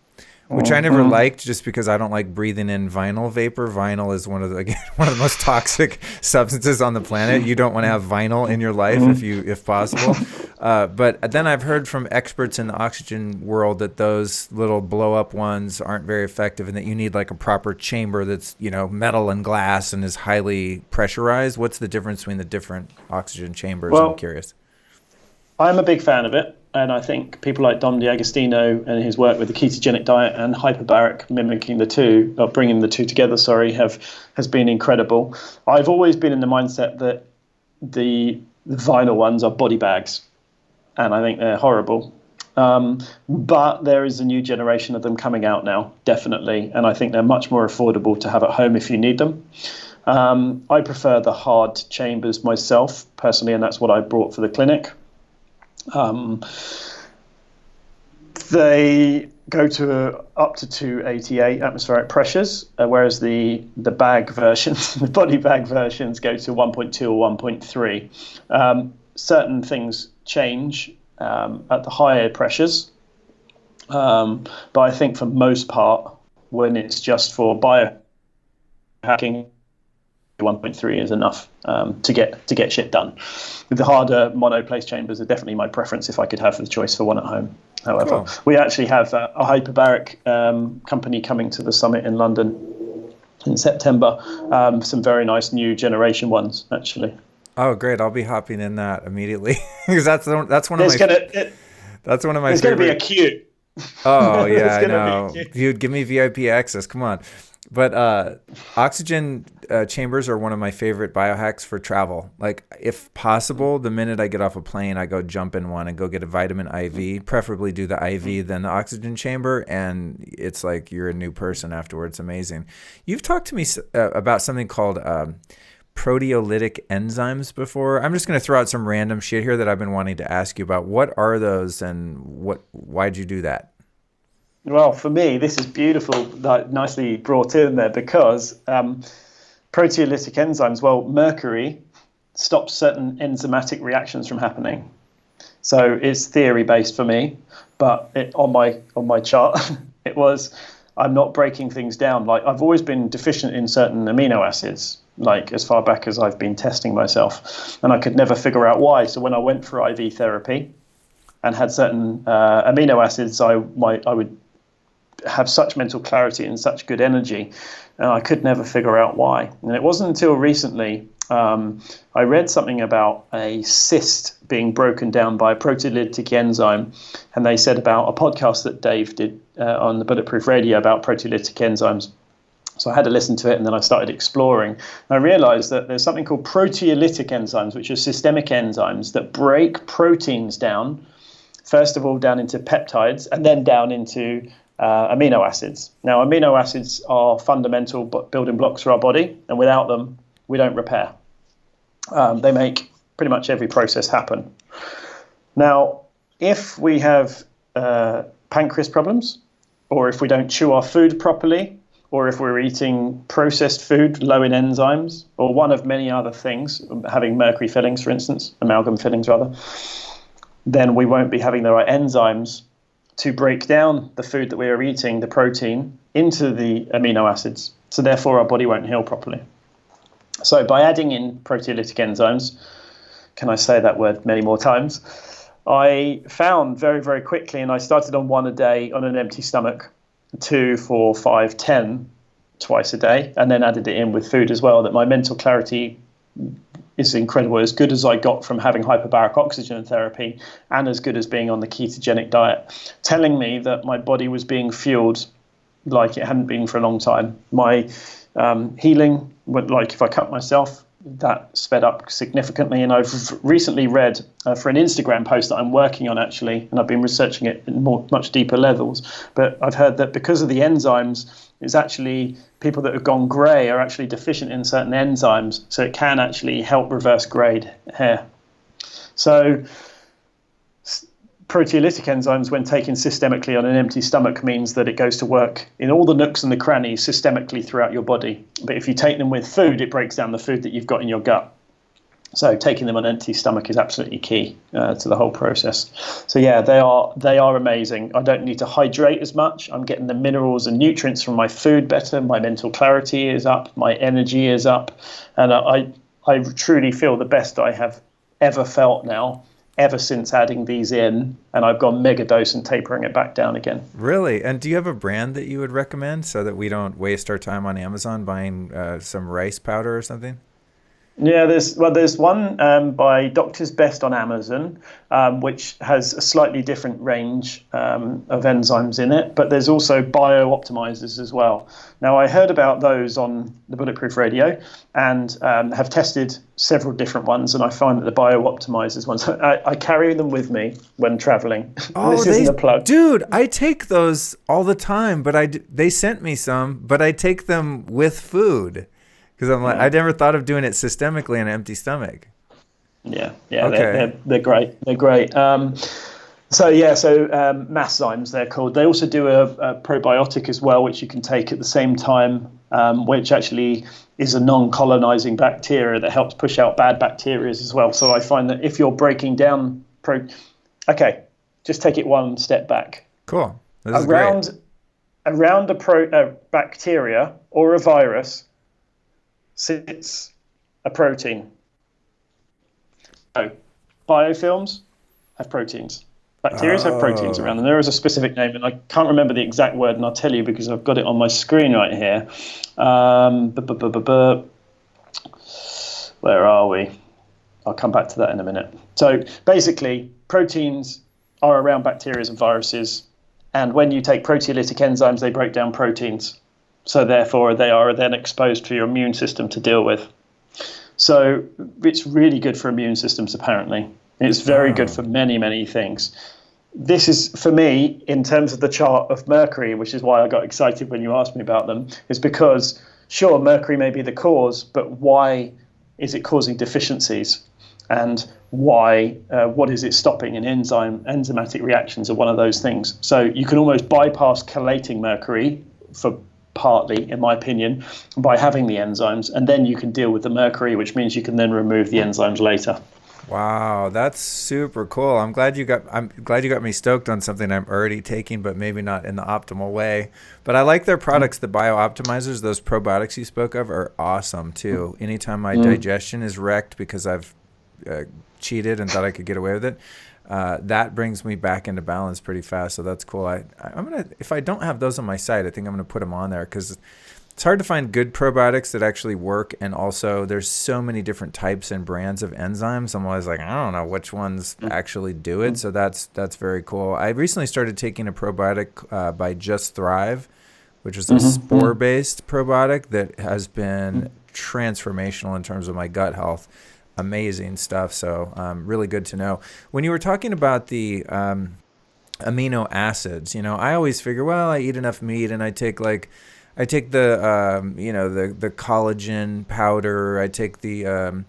which I never liked just because I don't like breathing in vinyl vapor. Vinyl is one of the most toxic substances on the planet. You don't want to have vinyl in your life if possible. But then I've heard from experts in the oxygen world that those little blow up ones aren't very effective and that you need like a proper chamber that's, metal and glass and is highly pressurized. What's the difference between the different oxygen chambers? I'm curious. I'm a big fan of it. And I think people like Dom D'Agostino and his work with the ketogenic diet and hyperbaric, mimicking the two, or bringing the two together, has been incredible. I've always been in the mindset that the vinyl ones are body bags, and I think they're horrible. But there is a new generation of them coming out now, definitely, and I think they're much more affordable to have at home if you need them. I prefer the hard chambers myself, personally, and that's what I brought for the clinic. They go to up to 288 atmospheric pressures, whereas the bag versions, the body bag versions, go to 1.2 or 1.3. Certain things change at the higher pressures, but I think for most part, when it's just for biohacking, 1.3 is enough to get shit done. The harder monoplace chambers are definitely my preference if I could have the choice for one at home. However, We actually have a hyperbaric company coming to the summit in London in September. Some very nice new generation ones, actually. Oh, great! I'll be hopping in that immediately because that's one of my. That's one of my. There's going to be a queue. Oh yeah, I know. Dude, give me VIP access. Come on. But oxygen chambers are one of my favorite biohacks for travel. Like, if possible, the minute I get off a plane, I go jump in one and go get a vitamin IV, preferably do the IV, then the oxygen chamber. And it's like you're a new person afterwards. Amazing. You've talked to me about something called proteolytic enzymes before. I'm just going to throw out some random shit here that I've been wanting to ask you about. What are those and why'd you do that? Well, for me, this is beautiful, like, nicely brought in there, because proteolytic enzymes, well, mercury stops certain enzymatic reactions from happening. So it's theory based for me, but on my chart, it was, I'm not breaking things down. Like, I've always been deficient in certain amino acids, like as far back as I've been testing myself, and I could never figure out why. So when I went for IV therapy and had certain amino acids, I would have such mental clarity and such good energy, and I could never figure out why. And it wasn't until recently I read something about a cyst being broken down by a proteolytic enzyme, and they said about a podcast that Dave did on the Bulletproof Radio about proteolytic enzymes. So I had to listen to it, and then I started exploring. And I realized that there's something called proteolytic enzymes, which are systemic enzymes that break proteins down, first of all down into peptides, and then down into amino acids. Now, amino acids are fundamental building blocks for our body, and without them, we don't repair. They make pretty much every process happen. Now, if we have pancreas problems, or if we don't chew our food properly, or if we're eating processed food low in enzymes, or one of many other things, having mercury fillings, for instance, amalgam fillings rather, then we won't be having the right enzymes to break down the food that we are eating, the protein, into the amino acids. So therefore our body won't heal properly. So by adding in proteolytic enzymes, can I say that word many more times? I found very, very quickly, and I started on one a day on an empty stomach, 2, 4, 5, 10 twice a day, and then added it in with food as well, that my mental clarity is incredible, as good as I got from having hyperbaric oxygen therapy and as good as being on the ketogenic diet, telling me that my body was being fueled like it hadn't been for a long time. My healing, like if I cut myself, that sped up significantly. And I've recently read for an Instagram post that I'm working on, actually, and I've been researching it in much deeper levels, but I've heard that because of the enzymes, it's actually people that have gone grey are actually deficient in certain enzymes, so it can actually help reverse grey hair. So proteolytic enzymes, when taken systemically on an empty stomach, means that it goes to work in all the nooks and the crannies systemically throughout your body. But if you take them with food, it breaks down the food that you've got in your gut. So taking them on an empty stomach is absolutely key to the whole process. So yeah, they are amazing. I don't need to hydrate as much. I'm getting the minerals and nutrients from my food better. My mental clarity is up. My energy is up. And I truly feel the best I have ever felt now, ever since adding these in, and I've gone mega dose and tapering it back down again. Really? And do you have a brand that you would recommend so that we don't waste our time on Amazon buying some rice powder or something? Yeah, there's one by Doctor's Best on Amazon, which has a slightly different range of enzymes in it, but there's also bio-optimizers as well. Now, I heard about those on the Bulletproof Radio and have tested several different ones, and I find that the bio-optimizers ones, I carry them with me when traveling. Oh, this isn't a plug. Dude, I take those all the time, but they sent me some, but I take them with food. Because I'm like, I never thought of doing it systemically on an empty stomach. Yeah, Okay. they're great. They're great. So Masszymes, they're called. They also do a probiotic as well, which you can take at the same time, which actually is a non-colonizing bacteria that helps push out bad bacteria as well. So I find that if you're breaking down just take it one step back. Cool. This is great. Around a bacteria or a virus sits a protein. So biofilms have proteins. Bacteria have proteins around them. There is a specific name, and I can't remember the exact word, and I'll tell you because I've got it on my screen right here. Where are we? I'll come back to that in a minute. So basically, proteins are around bacteria and viruses, and when you take proteolytic enzymes, they break down proteins. So therefore, they are then exposed for your immune system to deal with. So it's really good for immune systems, apparently. It's very good for many, many things. This is, for me, in terms of the chart of mercury, which is why I got excited when you asked me about them, is because, sure, mercury may be the cause, but why is it causing deficiencies? And why, what is it stopping? And enzymatic reactions are one of those things. So you can almost bypass chelating mercury for partly, in my opinion, by having the enzymes, and then you can deal with the mercury, which means you can then remove the enzymes later. Wow, that's super cool. I'm glad you got me stoked on something I'm already taking, but maybe not in the optimal way. But I like their products, the bio-optimizers. Those probiotics you spoke of are awesome too. Anytime my digestion is wrecked because I've cheated and thought I could get away with it, that brings me back into balance pretty fast. So that's cool. I'm gonna, if I don't have those on my site, I think I'm gonna put them on there because it's hard to find good probiotics that actually work. And also there's so many different types and brands of enzymes. I'm always like, I don't know which ones actually do it. So that's very cool. I recently started taking a probiotic by Just Thrive, which is a spore-based probiotic that has been transformational in terms of my gut health. Amazing stuff. So really good to know. When you were talking about the amino acids, I always figure, well, I eat enough meat and I take the the collagen powder. I take the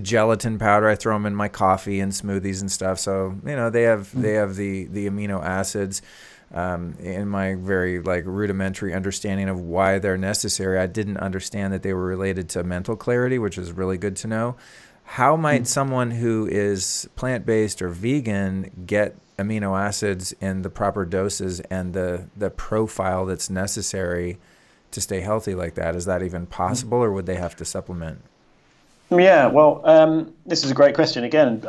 gelatin powder. I throw them in my coffee and smoothies and stuff. So they have the amino acids. In my very rudimentary understanding of why they're necessary, I didn't understand that they were related to mental clarity, which is really good to know. How might someone who is plant-based or vegan get amino acids in the proper doses and the profile that's necessary to stay healthy like that? Is that even possible, or would they have to supplement? Yeah, well, this is a great question. Again,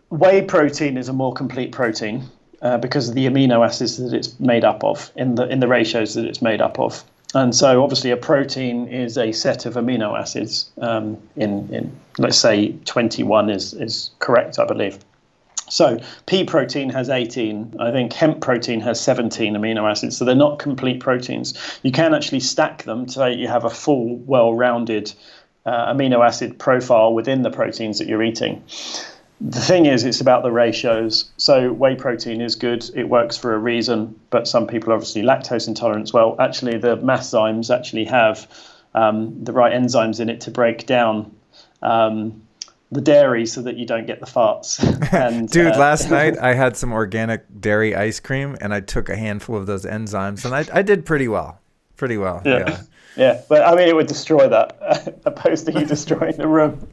whey protein is a more complete protein because of the amino acids that it's made up of in the ratios that it's made up of. And so obviously a protein is a set of amino acids in let's say 21 is correct, I believe. So pea protein has 18. I think hemp protein has 17 amino acids. So they're not complete proteins. You can actually stack them so you have a full, well-rounded amino acid profile within the proteins that you're eating. The thing is, it's about the ratios. So whey protein is good. It works for a reason, but some people are obviously lactose intolerant. Well, actually, the masszymes actually have the right enzymes in it to break down the dairy so that you don't get the farts. And, Dude, last night I had some organic dairy ice cream, and I took a handful of those enzymes, and I did pretty well. Yeah. Yeah, but I mean, it would destroy that opposed to you destroying the room.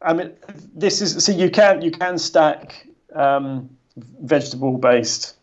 I mean, this is so you can stack vegetable-based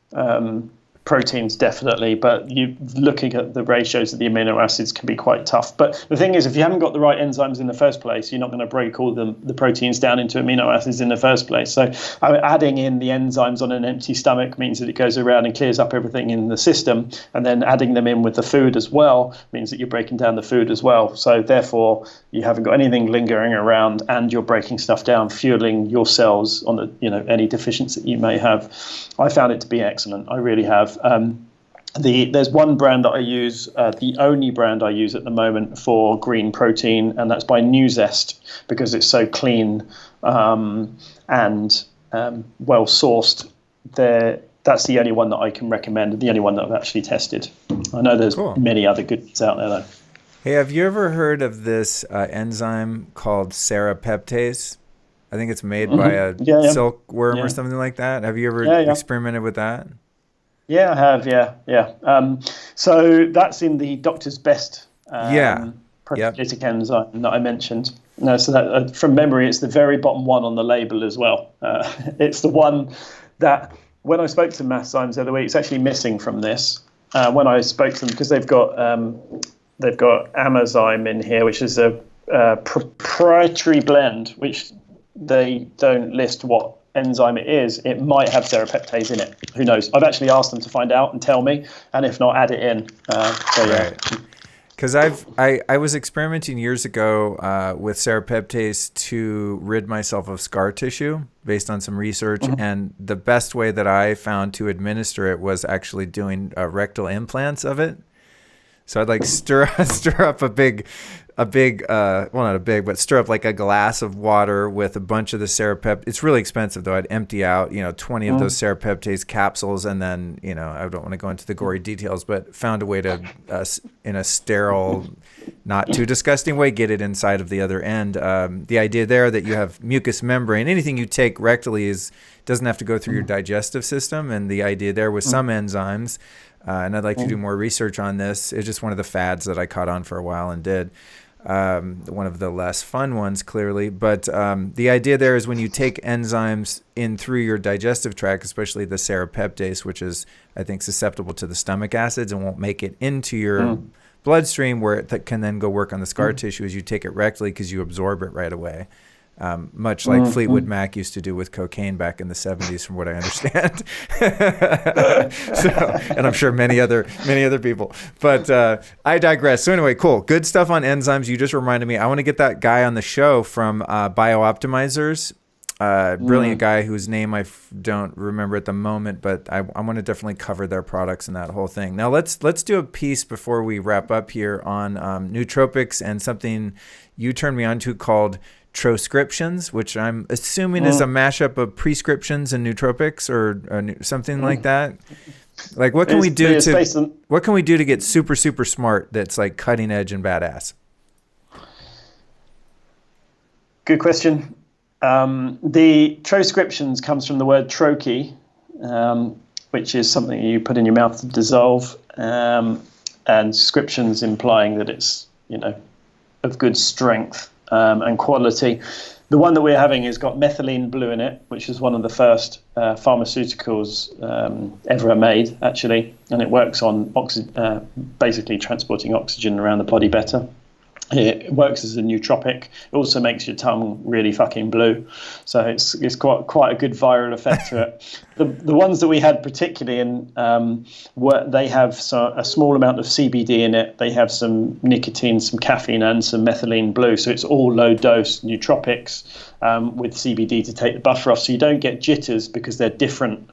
proteins definitely, but you looking at the ratios of the amino acids can be quite tough. But the thing is, if you haven't got the right enzymes in the first place, you're not going to break all the proteins down into amino acids in the first place. So adding in the enzymes on an empty stomach means that it goes around and clears up everything in the system, and then adding them in with the food as well means that you're breaking down the food as well. So therefore, you haven't got anything lingering around, and you're breaking stuff down, fueling your cells on the any deficiency that you may have. I found it to be excellent. I really have. There's one brand that I use, the only brand I use at the moment for green protein, and that's by Nuzest, because it's so clean and well sourced. That's the only one that I can recommend, the only one that I've actually tested. I know there's many other good ones out there though. Hey, have you ever heard of this enzyme called serrapeptase? I think it's made by a silkworm or something like that. Have you ever experimented with that? Yeah, I have. Yeah. So that's in the Doctor's Best proteolytic enzyme that I mentioned. No, so that from memory, it's the very bottom one on the label as well. It's the one that when I spoke to Masszymes the other week, it's actually missing from this. When I spoke to them, because they've got Amazyme in here, which is a proprietary blend, which they don't list what enzyme it is. It might have serrapeptase in it. Who knows? I've actually asked them to find out and tell me, and if not, add it in. Right. Because I was experimenting years ago with serapeptase to rid myself of scar tissue based on some research, and the best way that I found to administer it was actually doing rectal implants of it. So I'd like stir up a big well, not a big, but stir up like a glass of water with a bunch of the serapeptase. It's really expensive though. I'd empty out 20 of those serapeptase capsules, and then I don't want to go into the gory details, but found a way to in a sterile, not too disgusting way, get it inside of the other end. The idea there that you have mucous membrane. Anything you take rectally doesn't have to go through your digestive system, and the idea there was some enzymes. And I'd like to do more research on this. It's just one of the fads that I caught on for a while and did. One of the less fun ones, clearly. But the idea there is when you take enzymes in through your digestive tract, especially the serapeptase, which is, I think, susceptible to the stomach acids and won't make it into your bloodstream, where it can then go work on the scar tissue, as you take it rectally because you absorb it right away. Much like Fleetwood Mac used to do with cocaine back in the 70s, from what I understand. And I'm sure many other people. But I digress. So anyway, cool. Good stuff on enzymes. You just reminded me. I want to get that guy on the show from BioOptimizers. Brilliant guy whose name I don't remember at the moment, but I want to definitely cover their products and that whole thing. Now let's do a piece before we wrap up here on nootropics and something you turned me on to called Troscriptions, which I'm assuming is a mashup of prescriptions and nootropics or something like that. Like, what can we do to get super, super smart that's like cutting edge and badass? Good question. The Troscriptions comes from the word troche, which is something you put in your mouth to dissolve, and scriptions implying that it's, of good strength and quality. The one that we're having has got methylene blue in it, which is one of the first pharmaceuticals ever made, actually, and it works on basically transporting oxygen around the body better. It works as a nootropic. It also makes your tongue really fucking blue, so it's quite a good viral effect to it. The ones that we had particularly they have a small amount of CBD in it. They have some nicotine, some caffeine, and some methylene blue. So it's all low dose nootropics with CBD to take the buffer off, so you don't get jitters because they're different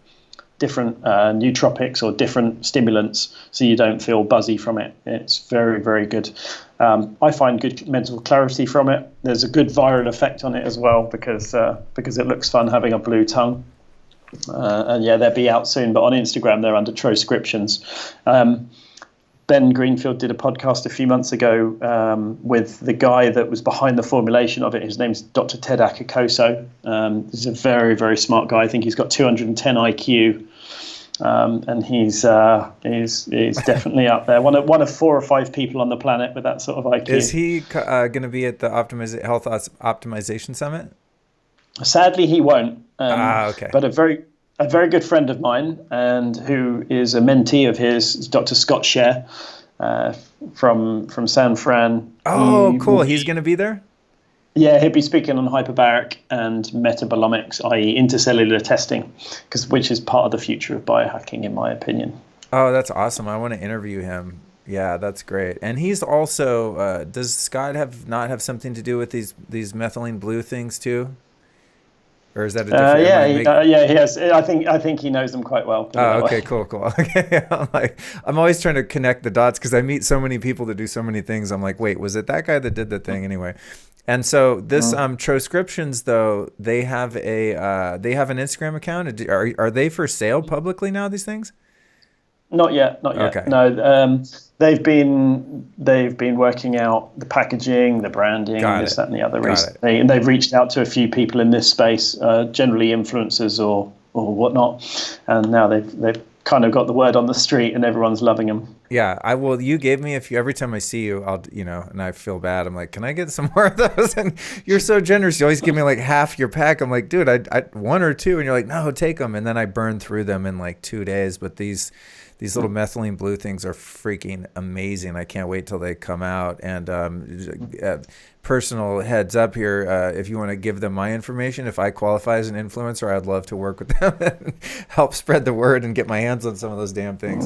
nootropics or different stimulants, so you don't feel buzzy from it. It's very, very good. I find good mental clarity from it. There's a good viral effect on it as well because it looks fun having a blue tongue. And yeah, they'll be out soon, but on Instagram they're under Troscriptions. Ben Greenfield did a podcast a few months ago with the guy that was behind the formulation of it. His name's Dr. Ted Akakoso. He's a very, very smart guy. I think he's got 210 IQ. And he's definitely up there. One of 4 or 5 people on the planet with that sort of IQ. Is he going to be at the Health Optimization Summit? Sadly, he won't. Okay. But a very good friend of mine, and who is a mentee of his, is Dr. Scott Scher from San Fran. Oh, cool. He's going to be there? Yeah, he'll be speaking on hyperbaric and metabolomics, i.e. intercellular testing, which is part of the future of biohacking, in my opinion. Oh, that's awesome. I want to interview him. Yeah, that's great. And he's also, does Scott not have something to do with these methylene blue things too? Or is that a different? Yeah, he has. I think he knows them quite well. Oh, okay, cool. Okay, I'm always trying to connect the dots because I meet so many people that do so many things. I'm like, wait, was it that guy that did the thing anyway? And so this Troscriptions, though, they have an Instagram account. Are they for sale publicly now, these things? Not yet. Okay. No, they've been working out the packaging, the branding, that, and the other. They've reached out to a few people in this space, generally influencers or whatnot, and now they've kind of got the word on the street, and everyone's loving them. Yeah, you gave me every time I see you, I'll, and I feel bad. I'm like, can I get some more of those? And you're so generous. You always give me like half your pack. I'm like, dude, I 1 or 2, and you're like, no, take them. And then I burn through them in like 2 days. But these these little methylene blue things are freaking amazing. I can't wait till they come out. And personal heads up here, if you want to give them my information, if I qualify as an influencer, I'd love to work with them and help spread the word and get my hands on some of those damn things.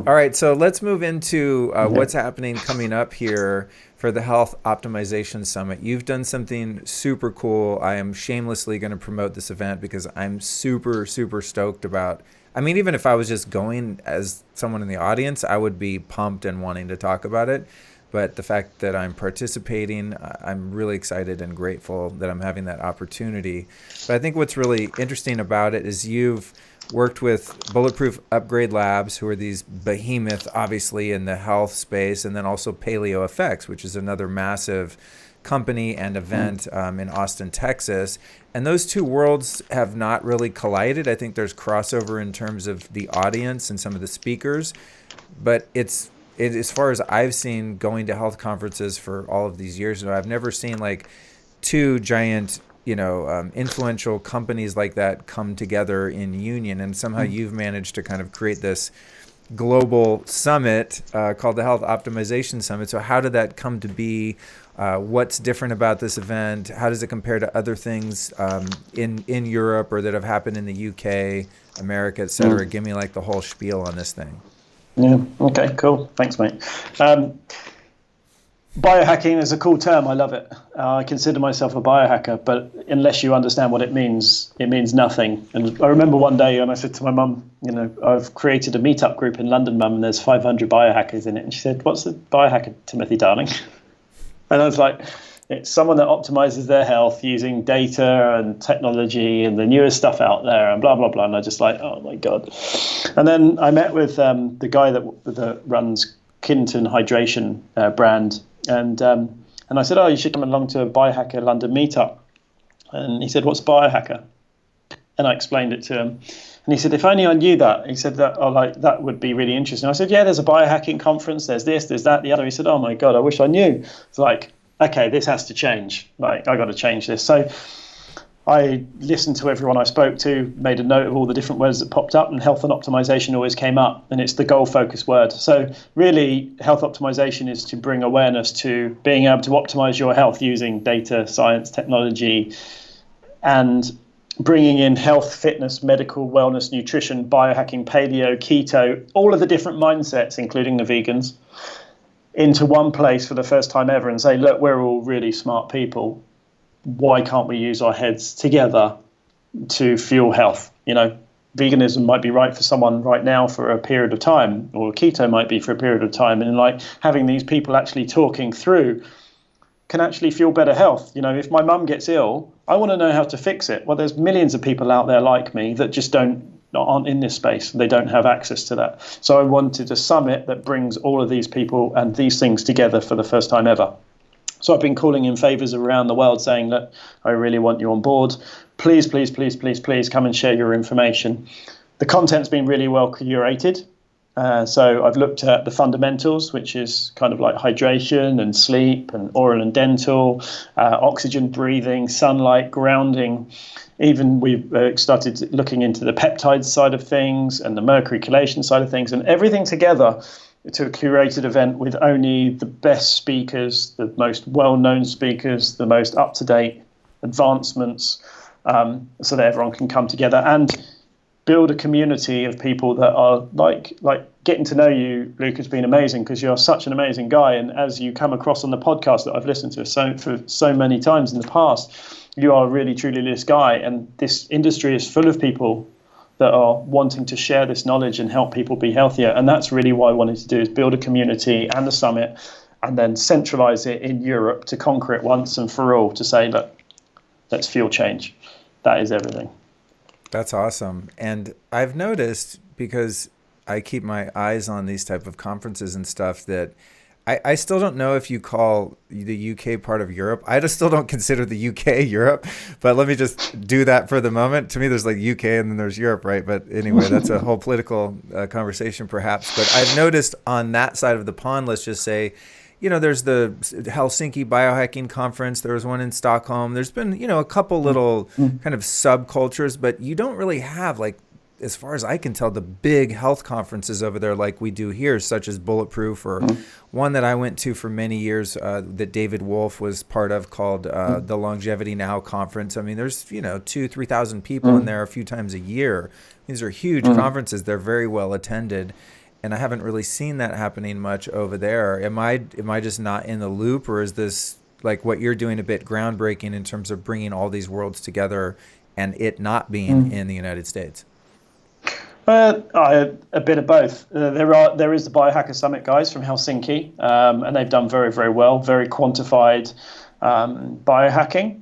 All right, so let's move into what's happening coming up here for the Health Optimization Summit. You've done something super cool. I am shamelessly going to promote this event because I'm super, super stoked about. I mean, even if I was just going as someone in the audience, I would be pumped and wanting to talk about it. But the fact that I'm participating, I'm really excited and grateful that I'm having that opportunity. But I think what's really interesting about it is you've worked with Bulletproof Upgrade Labs, who are these behemoth, obviously, in the health space, and then also Paleo Effects, which is another massive company and event in Austin, Texas. And those two worlds have not really collided. I think there's crossover in terms of the audience and some of the speakers, but as far as I've seen going to health conferences for all of these years, I've never seen like two giant, influential companies like that come together in union. And somehow you've managed to kind of create this global summit called the Health Optimization Summit. So how did that come to be? What's different about this event? How does it compare to other things in Europe or that have happened in the UK, America, et cetera? Give me like the whole spiel on this thing. Yeah. Okay, cool. Thanks, mate. Biohacking is a cool term. I love it. I consider myself a biohacker, but unless you understand what it means nothing. And I remember one day when I said to my mum, I've created a meetup group in London, Mum, and there's 500 biohackers in it. And she said, "What's a biohacker, Timothy, darling?" And I was like, it's someone that optimizes their health using data and technology and the newest stuff out there and blah, blah, blah. And I just like, oh, my God. And then I met with the guy that runs Kinton Hydration brand. And I said, oh, you should come along to a Biohacker London meetup. And he said, what's Biohacker? And I explained it to him. And he said, if only I knew that. He said, that would be really interesting. I said, yeah, there's a biohacking conference. There's this, there's that, the other. He said, oh, my God, I wish I knew. It's like, okay, this has to change. Like, I got to change this. So I listened to everyone I spoke to, made a note of all the different words that popped up, and health and optimization always came up, and it's the goal-focused word. So really, health optimization is to bring awareness to being able to optimize your health using data, science, technology, and bringing in health, fitness, medical, wellness, nutrition, biohacking, paleo, keto, all of the different mindsets, including the vegans, into one place for the first time ever and say, look, we're all really smart people. Why can't we use our heads together to fuel health? Veganism might be right for someone right now for a period of time, or keto might be for a period of time. And like having these people actually talking through can actually fuel better health. If my mum gets ill, I want to know how to fix it. Well, there's millions of people out there like me that just aren't in this space. They don't have access to that. So I wanted a summit that brings all of these people and these things together for the first time ever. So I've been calling in favors around the world saying, look, I really want you on board. Please, please, please, please, please come and share your information. The content's been really well curated. So I've looked at the fundamentals, which is kind of like hydration and sleep and oral and dental, oxygen breathing, sunlight, grounding. Even we've started looking into the peptide side of things and the mercury-laden side of things, and everything together to a curated event with only the best speakers, the most well-known speakers, the most up-to-date advancements, so that everyone can come together and build a community of people that are like getting to know you. Luke, has been amazing because you're such an amazing guy, and as you come across on the podcast that I've listened to for so many times in the past, you are really truly this guy, and this industry is full of people that are wanting to share this knowledge and help people be healthier. And that's really what I wanted to do, is build a community and the summit and then centralize it in Europe to conquer it once and for all, to say, look, let's fuel change. That is everything. That's awesome. And I've noticed, because I keep my eyes on these type of conferences and stuff, that I still don't know if you call the UK part of Europe. I just still don't consider the UK Europe, but let me just do that for the moment. To me, there's like UK and then there's Europe, right? But anyway, that's a whole political conversation perhaps. But I've noticed on that side of the pond, let's just say, there's the Helsinki Biohacking Conference. There was one in Stockholm. There's been, a couple little kind of subcultures, but you don't really have like as far as I can tell, the big health conferences over there like we do here, such as Bulletproof, or one that I went to for many years that David Wolf was part of, called the Longevity Now Conference. I mean, there's 2,000-3,000 people in there a few times a year. These are huge conferences. They're very well attended. And I haven't really seen that happening much over there. Am I just not in the loop, or is this like what you're doing a bit groundbreaking in terms of bringing all these worlds together and it not being in the United States? A bit of both. There is the Biohacker Summit guys from Helsinki, and they've done very, very well, very quantified biohacking.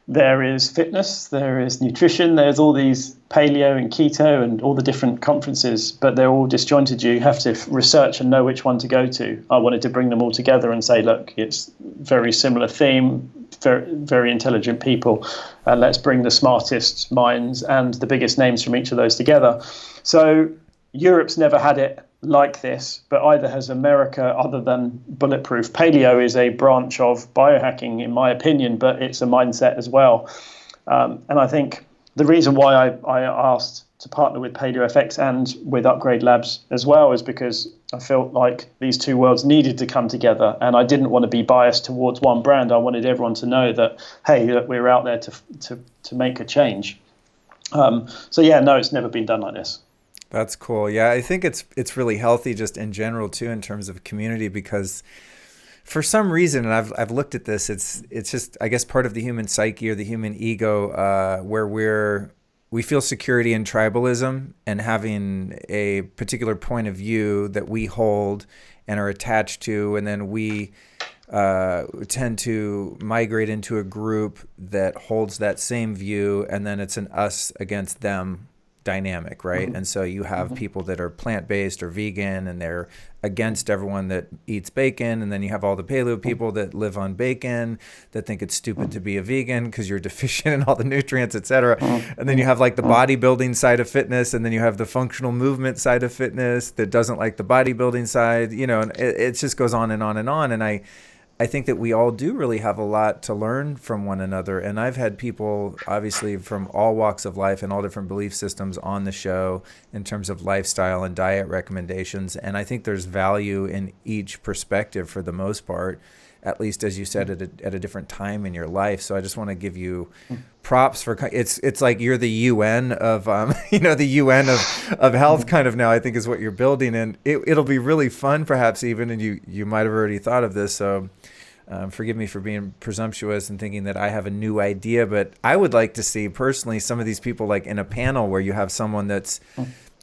There is fitness, there is nutrition, there's all these paleo and keto and all the different conferences, but they're all disjointed. You have to research and know which one to go to. I wanted to bring them all together and say, look, it's very similar theme, very, very intelligent people, and let's bring the smartest minds and the biggest names from each of those together. So Europe's never had it like this, but either has America, other than Bulletproof. Paleo is a branch of biohacking, in my opinion, but it's a mindset as well. And I think the reason why I asked to partner with PaleoFX and with Upgrade Labs as well is because I felt like these two worlds needed to come together, and I didn't want to be biased towards one brand. I wanted everyone to know that, hey, look, we're out there to make a change. So yeah, no, it's never been done like this. That's cool. Yeah, I think it's really healthy just in general too, in terms of community, because for some reason, and I've looked at this, it's just, I guess, part of the human psyche or the human ego, where we feel security in tribalism and having a particular point of view that we hold and are attached to, and then we tend to migrate into a group that holds that same view, and then it's an us against them dynamic, right? And so you have people that are plant-based or vegan, and they're against everyone that eats bacon, and then you have all the paleo people that live on bacon that think it's stupid to be a vegan because you're deficient in all the nutrients, etc. And then you have like the bodybuilding side of fitness, and then you have the functional movement side of fitness that doesn't like the bodybuilding side, and it just goes on and on and on. And I think that we all do really have a lot to learn from one another. And I've had people, obviously, from all walks of life and all different belief systems on the show in terms of lifestyle and diet recommendations. And I think there's value in each perspective for the most part, at least, as you said, at a different time in your life. So I just want to give you props for it's like you're the UN of the UN of health kind of now, I think, is what you're building. And it'll be really fun, perhaps even, and you might have already thought of this, so forgive me for being presumptuous and thinking that I have a new idea, but I would like to see personally some of these people like in a panel where you have someone that's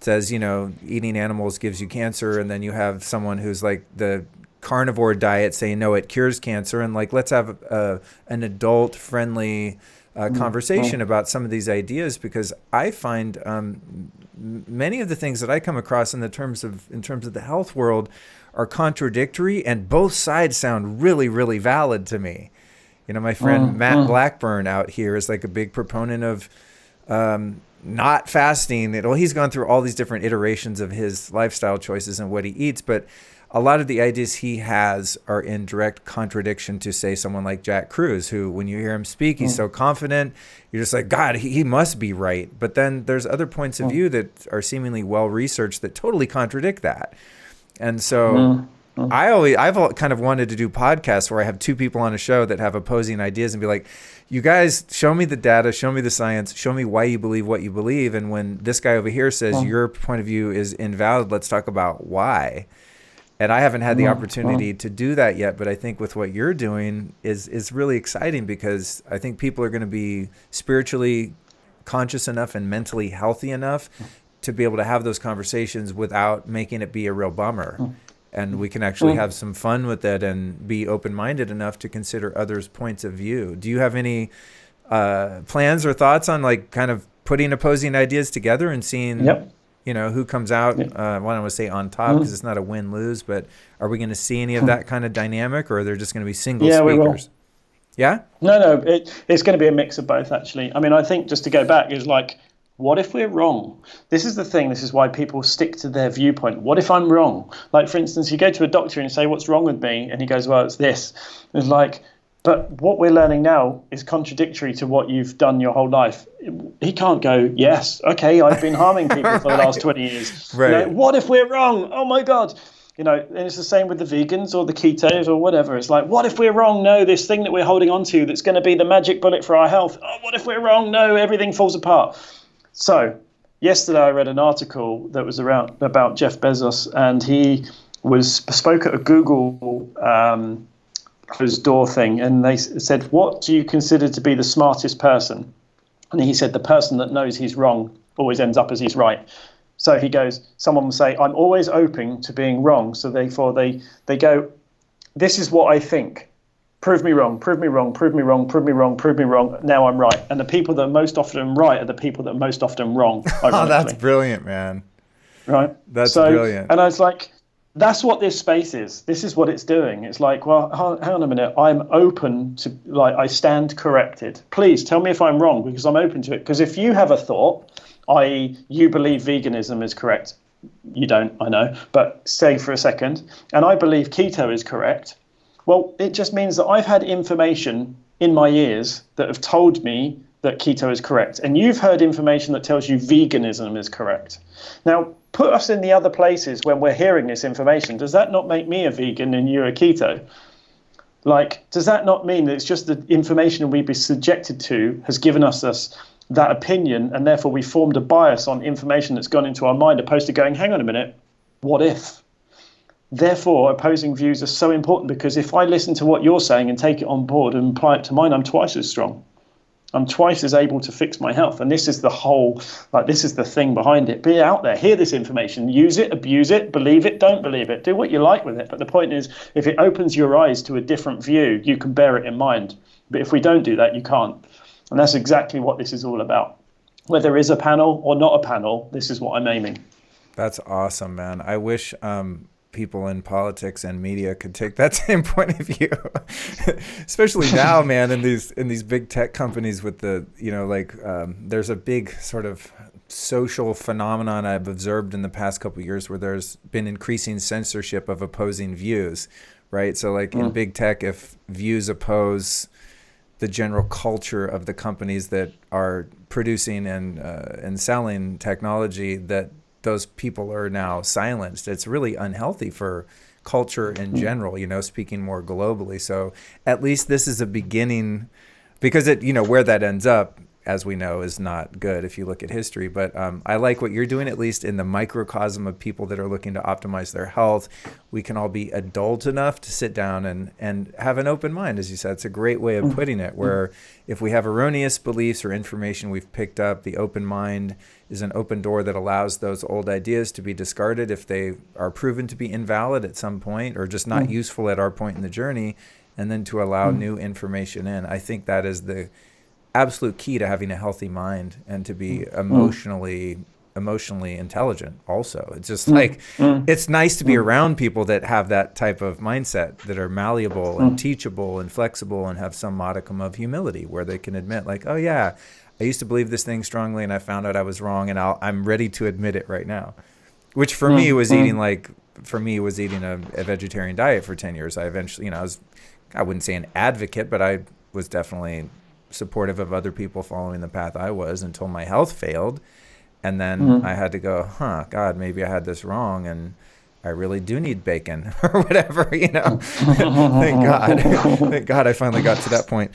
says, eating animals gives you cancer, and then you have someone who's like the carnivore diet saying, no, it cures cancer, and like, let's have an adult friendly conversation about some of these ideas, because I find many of the things that I come across in terms of the health world are contradictory, and both sides sound really, really valid to me. My friend Matt Blackburn out here is like a big proponent of not fasting. He's gone through all these different iterations of his lifestyle choices and what he eats, but a lot of the ideas he has are in direct contradiction to, say, someone like Jack Kruse, who, when you hear him speak, he's so confident. You're just like, God, he must be right. But then there's other points of view that are seemingly well-researched that totally contradict that. And so I've kind of wanted to do podcasts where I have two people on a show that have opposing ideas and be like, you guys, show me the data, show me the science, show me why you believe what you believe. And when this guy over here says your point of view is invalid, let's talk about why. And I haven't had the opportunity to do that yet, but I think with what you're doing is really exciting, because I think people are going to be spiritually conscious enough and mentally healthy enough to be able to have those conversations without making it be a real bummer. And we can actually have some fun with it and be open-minded enough to consider others' points of view. Do you have any plans or thoughts on like kind of putting opposing ideas together and seeing who comes out, I don't want to say on top, because it's not a win-lose, but are we going to see any of that kind of dynamic, or are there just going to be single speakers? We will. Yeah? No, it's going to be a mix of both, actually. I mean, I think, just to go back, is like, what if we're wrong? This is the thing. This is why people stick to their viewpoint. What if I'm wrong? Like, for instance, you go to a doctor and you say, what's wrong with me? And he goes, well, it's this. It's like, But what we're learning now is contradictory to what you've done your whole life. He can't go, yes, okay, I've been harming people for the last 20 years. Right. What if we're wrong? Oh my God. And it's the same with the vegans or the ketos or whatever. It's like, what if we're wrong? No, this thing that we're holding on to that's going to be the magic bullet for our health. Oh, what if we're wrong? No, everything falls apart. So yesterday I read an article that was about Jeff Bezos, and he spoke at a Google closed door thing, and they said, what do you consider to be the smartest person? And he said, the person that knows he's wrong always ends up as he's right. So he goes, someone will say, I'm always open to being wrong. So therefore they go, this is what I think. Prove me wrong, prove me wrong, prove me wrong, prove me wrong, prove me wrong. Now I'm right. And the people that are most often right are the people that are most often wrong. Oh, that's brilliant, man. Right? That's brilliant. And I was like, that's what this space is. This is what it's doing. It's like, well, hang on a minute. I'm open to, I stand corrected. Please tell me if I'm wrong, because I'm open to it. Because if you have a thought, i.e. you believe veganism is correct. You don't, I know. But stay for a second. And I believe keto is correct. Well, it just means that I've had information in my ears that have told me that keto is correct. And you've heard information that tells you veganism is correct. Now, put us in the other places when we're hearing this information. Does that not make me a vegan and you a keto? Does that not mean that it's just the information we've been subjected to has given us that opinion, and therefore we formed a bias on information that's gone into our mind, opposed to going, hang on a minute, what if? Therefore, opposing views are so important, because if I listen to what you're saying and take it on board and apply it to mine, I'm twice as strong. I'm twice as able to fix my health. And this is the whole, this is the thing behind it. Be out there, hear this information, use it, abuse it, believe it, don't believe it, do what you like with it. But the point is, if it opens your eyes to a different view, you can bear it in mind. But if we don't do that, you can't. And that's exactly what this is all about. Whether there is a panel or not a panel, this is what I'm aiming. That's awesome, man. I wish people in politics and media could take that same point of view, especially now, man, in these big tech companies with the, there's a big sort of social phenomenon I've observed in the past couple of years where there's been increasing censorship of opposing views, right? So in big tech, if views oppose the general culture of the companies that are producing and selling technology, that those people are now silenced. It's really unhealthy for culture in general, speaking more globally. So at least this is a beginning, because where that ends up, as we know, is not good if you look at history. But I like what you're doing, at least in the microcosm of people that are looking to optimize their health. We can all be adult enough to sit down and have an open mind, as you said. It's a great way of putting it, where if we have erroneous beliefs or information we've picked up, the open mind is an open door that allows those old ideas to be discarded if they are proven to be invalid at some point or just not useful at our point in the journey, and then to allow new information in. I think that is the absolute key to having a healthy mind and to be emotionally intelligent also. It's just it's nice to be around people that have that type of mindset, that are malleable and teachable and flexible and have some modicum of humility, where they can admit oh yeah, I used to believe this thing strongly and I found out I was wrong, and I'm ready to admit it right now. Which for me was eating a vegetarian diet for 10 years. I eventually, I wouldn't say an advocate, but I was definitely supportive of other people following the path I was, until my health failed. And then I had to go, God, maybe I had this wrong, and I really do need bacon or whatever, Thank God. Thank God I finally got to that point.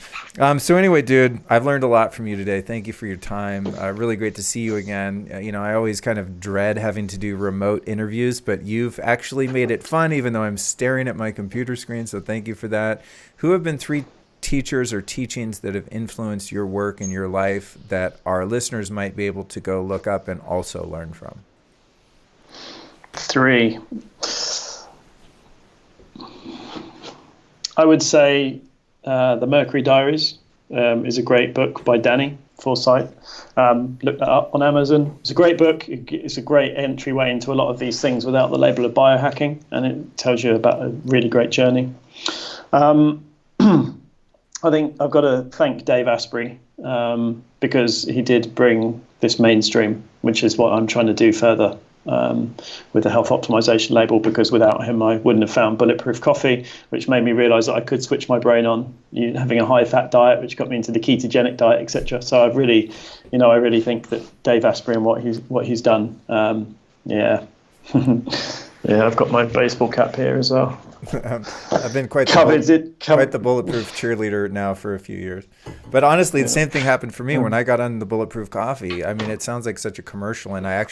So anyway, dude, I've learned a lot from you today. Thank you for your time. Really great to see you again. I always kind of dread having to do remote interviews, but you've actually made it fun, even though I'm staring at my computer screen. So thank you for that. Who have been 3 teachers or teachings that have influenced your work and your life that our listeners might be able to go look up and also learn from? 3. I would say The Mercury Diaries is a great book by Danny Forsyth. Look that up on Amazon. It's a great book. It's a great entryway into a lot of these things without the label of biohacking, and it tells you about a really great journey. I think I've got to thank Dave Asprey because he did bring this mainstream, which is what I'm trying to do further. with the health optimization label, because without him I wouldn't have found Bulletproof Coffee, which made me realize that I could switch my brain on having a high fat diet, which got me into the ketogenic diet, etc. So I really think that Dave Asprey and what he's done, yeah. Yeah, I've got my baseball cap here as well. I've been quite the Bulletproof cheerleader now for a few years. But honestly, the same thing happened for me when I got on the Bulletproof Coffee. I mean, it sounds like such a commercial, and I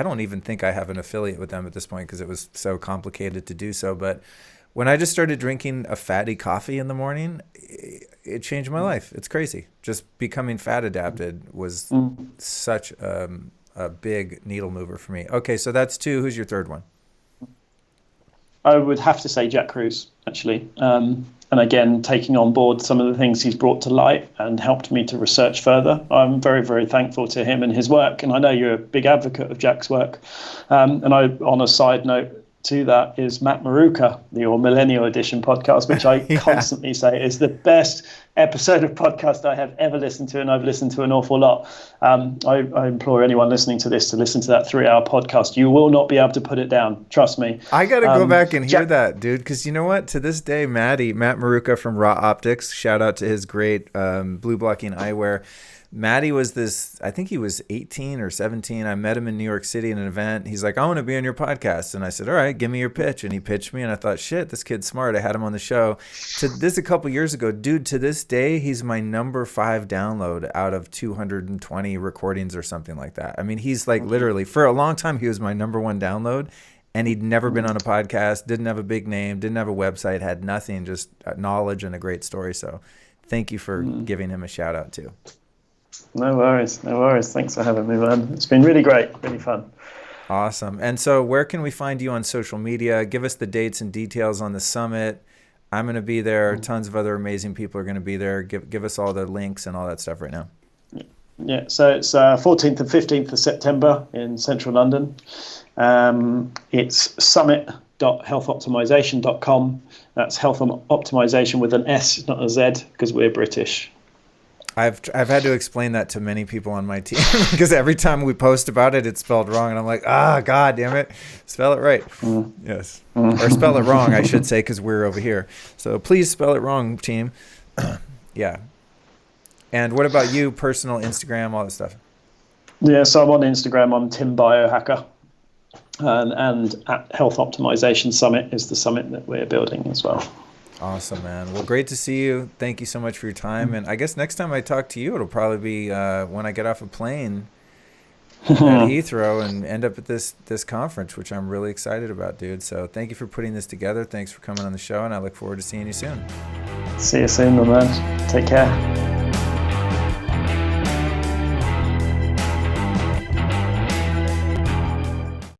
don't even think I have an affiliate with them at this point because it was so complicated to do so. But when I just started drinking a fatty coffee in the morning, it changed my life. It's crazy. Just becoming fat adapted was such a big needle mover for me. Okay, so that's 2. Who's your third one? I would have to say Jack Kruse, actually. And again, taking on board some of the things he's brought to light and helped me to research further. I'm very, very thankful to him and his work. And I know you're a big advocate of Jack's work. And on a side note to that is Matt Maruka, your Millennial Edition podcast, which I constantly say is the best episode of podcast I have ever listened to, and I've listened to an awful lot. I implore anyone listening to this to listen to that 3-hour podcast. You will not be able to put it down. Trust me. I got to go back and hear that, dude, because you know what? To this day, Matt Maruka from Raw Optics, shout out to his great blue blocking eyewear. Matty was I think he was 18 or 17. I met him in New York City at an event. He's like, I want to be on your podcast. And I said, all right, give me your pitch. And he pitched me. And I thought, shit, this kid's smart. I had him on the show. This a couple years ago. Dude, to this day, he's my number 5 download out of 220 recordings or something like that. I mean, he's like literally, for a long time, he was my number 1 download. And he'd never been on a podcast, didn't have a big name, didn't have a website, had nothing, just knowledge and a great story. So thank you for giving him a shout out too. No worries. Thanks for having me, man. It's been really great, really fun. Awesome. And so where can we find you on social media? Give us the dates and details on the summit. I'm going to be there. Tons of other amazing people are going to be there. Give us all the links and all that stuff right now. Yeah, so it's 14th and 15th of September in central London. It's summit.healthoptimisation.com. That's health optimization with an S, not a Z, because we're British. I've had to explain that to many people on my team because every time we post about it, it's spelled wrong. And I'm like, God damn it. Spell it right. Yes. Or spell it wrong, I should say, because we're over here. So please spell it wrong, team. Yeah. And what about you, personal Instagram, all that stuff? Yeah, so I'm on Instagram. I'm Tim Biohacker. And at Health Optimization Summit is the summit that we're building as well. Awesome, man. Well, great to see you. Thank you so much for your time. And I guess next time I talk to you, it'll probably be when I get off a plane at Heathrow and end up at this conference, which I'm really excited about, dude. So thank you for putting this together. Thanks for coming on the show, and I look forward to seeing you soon. See you soon, my man. Take care.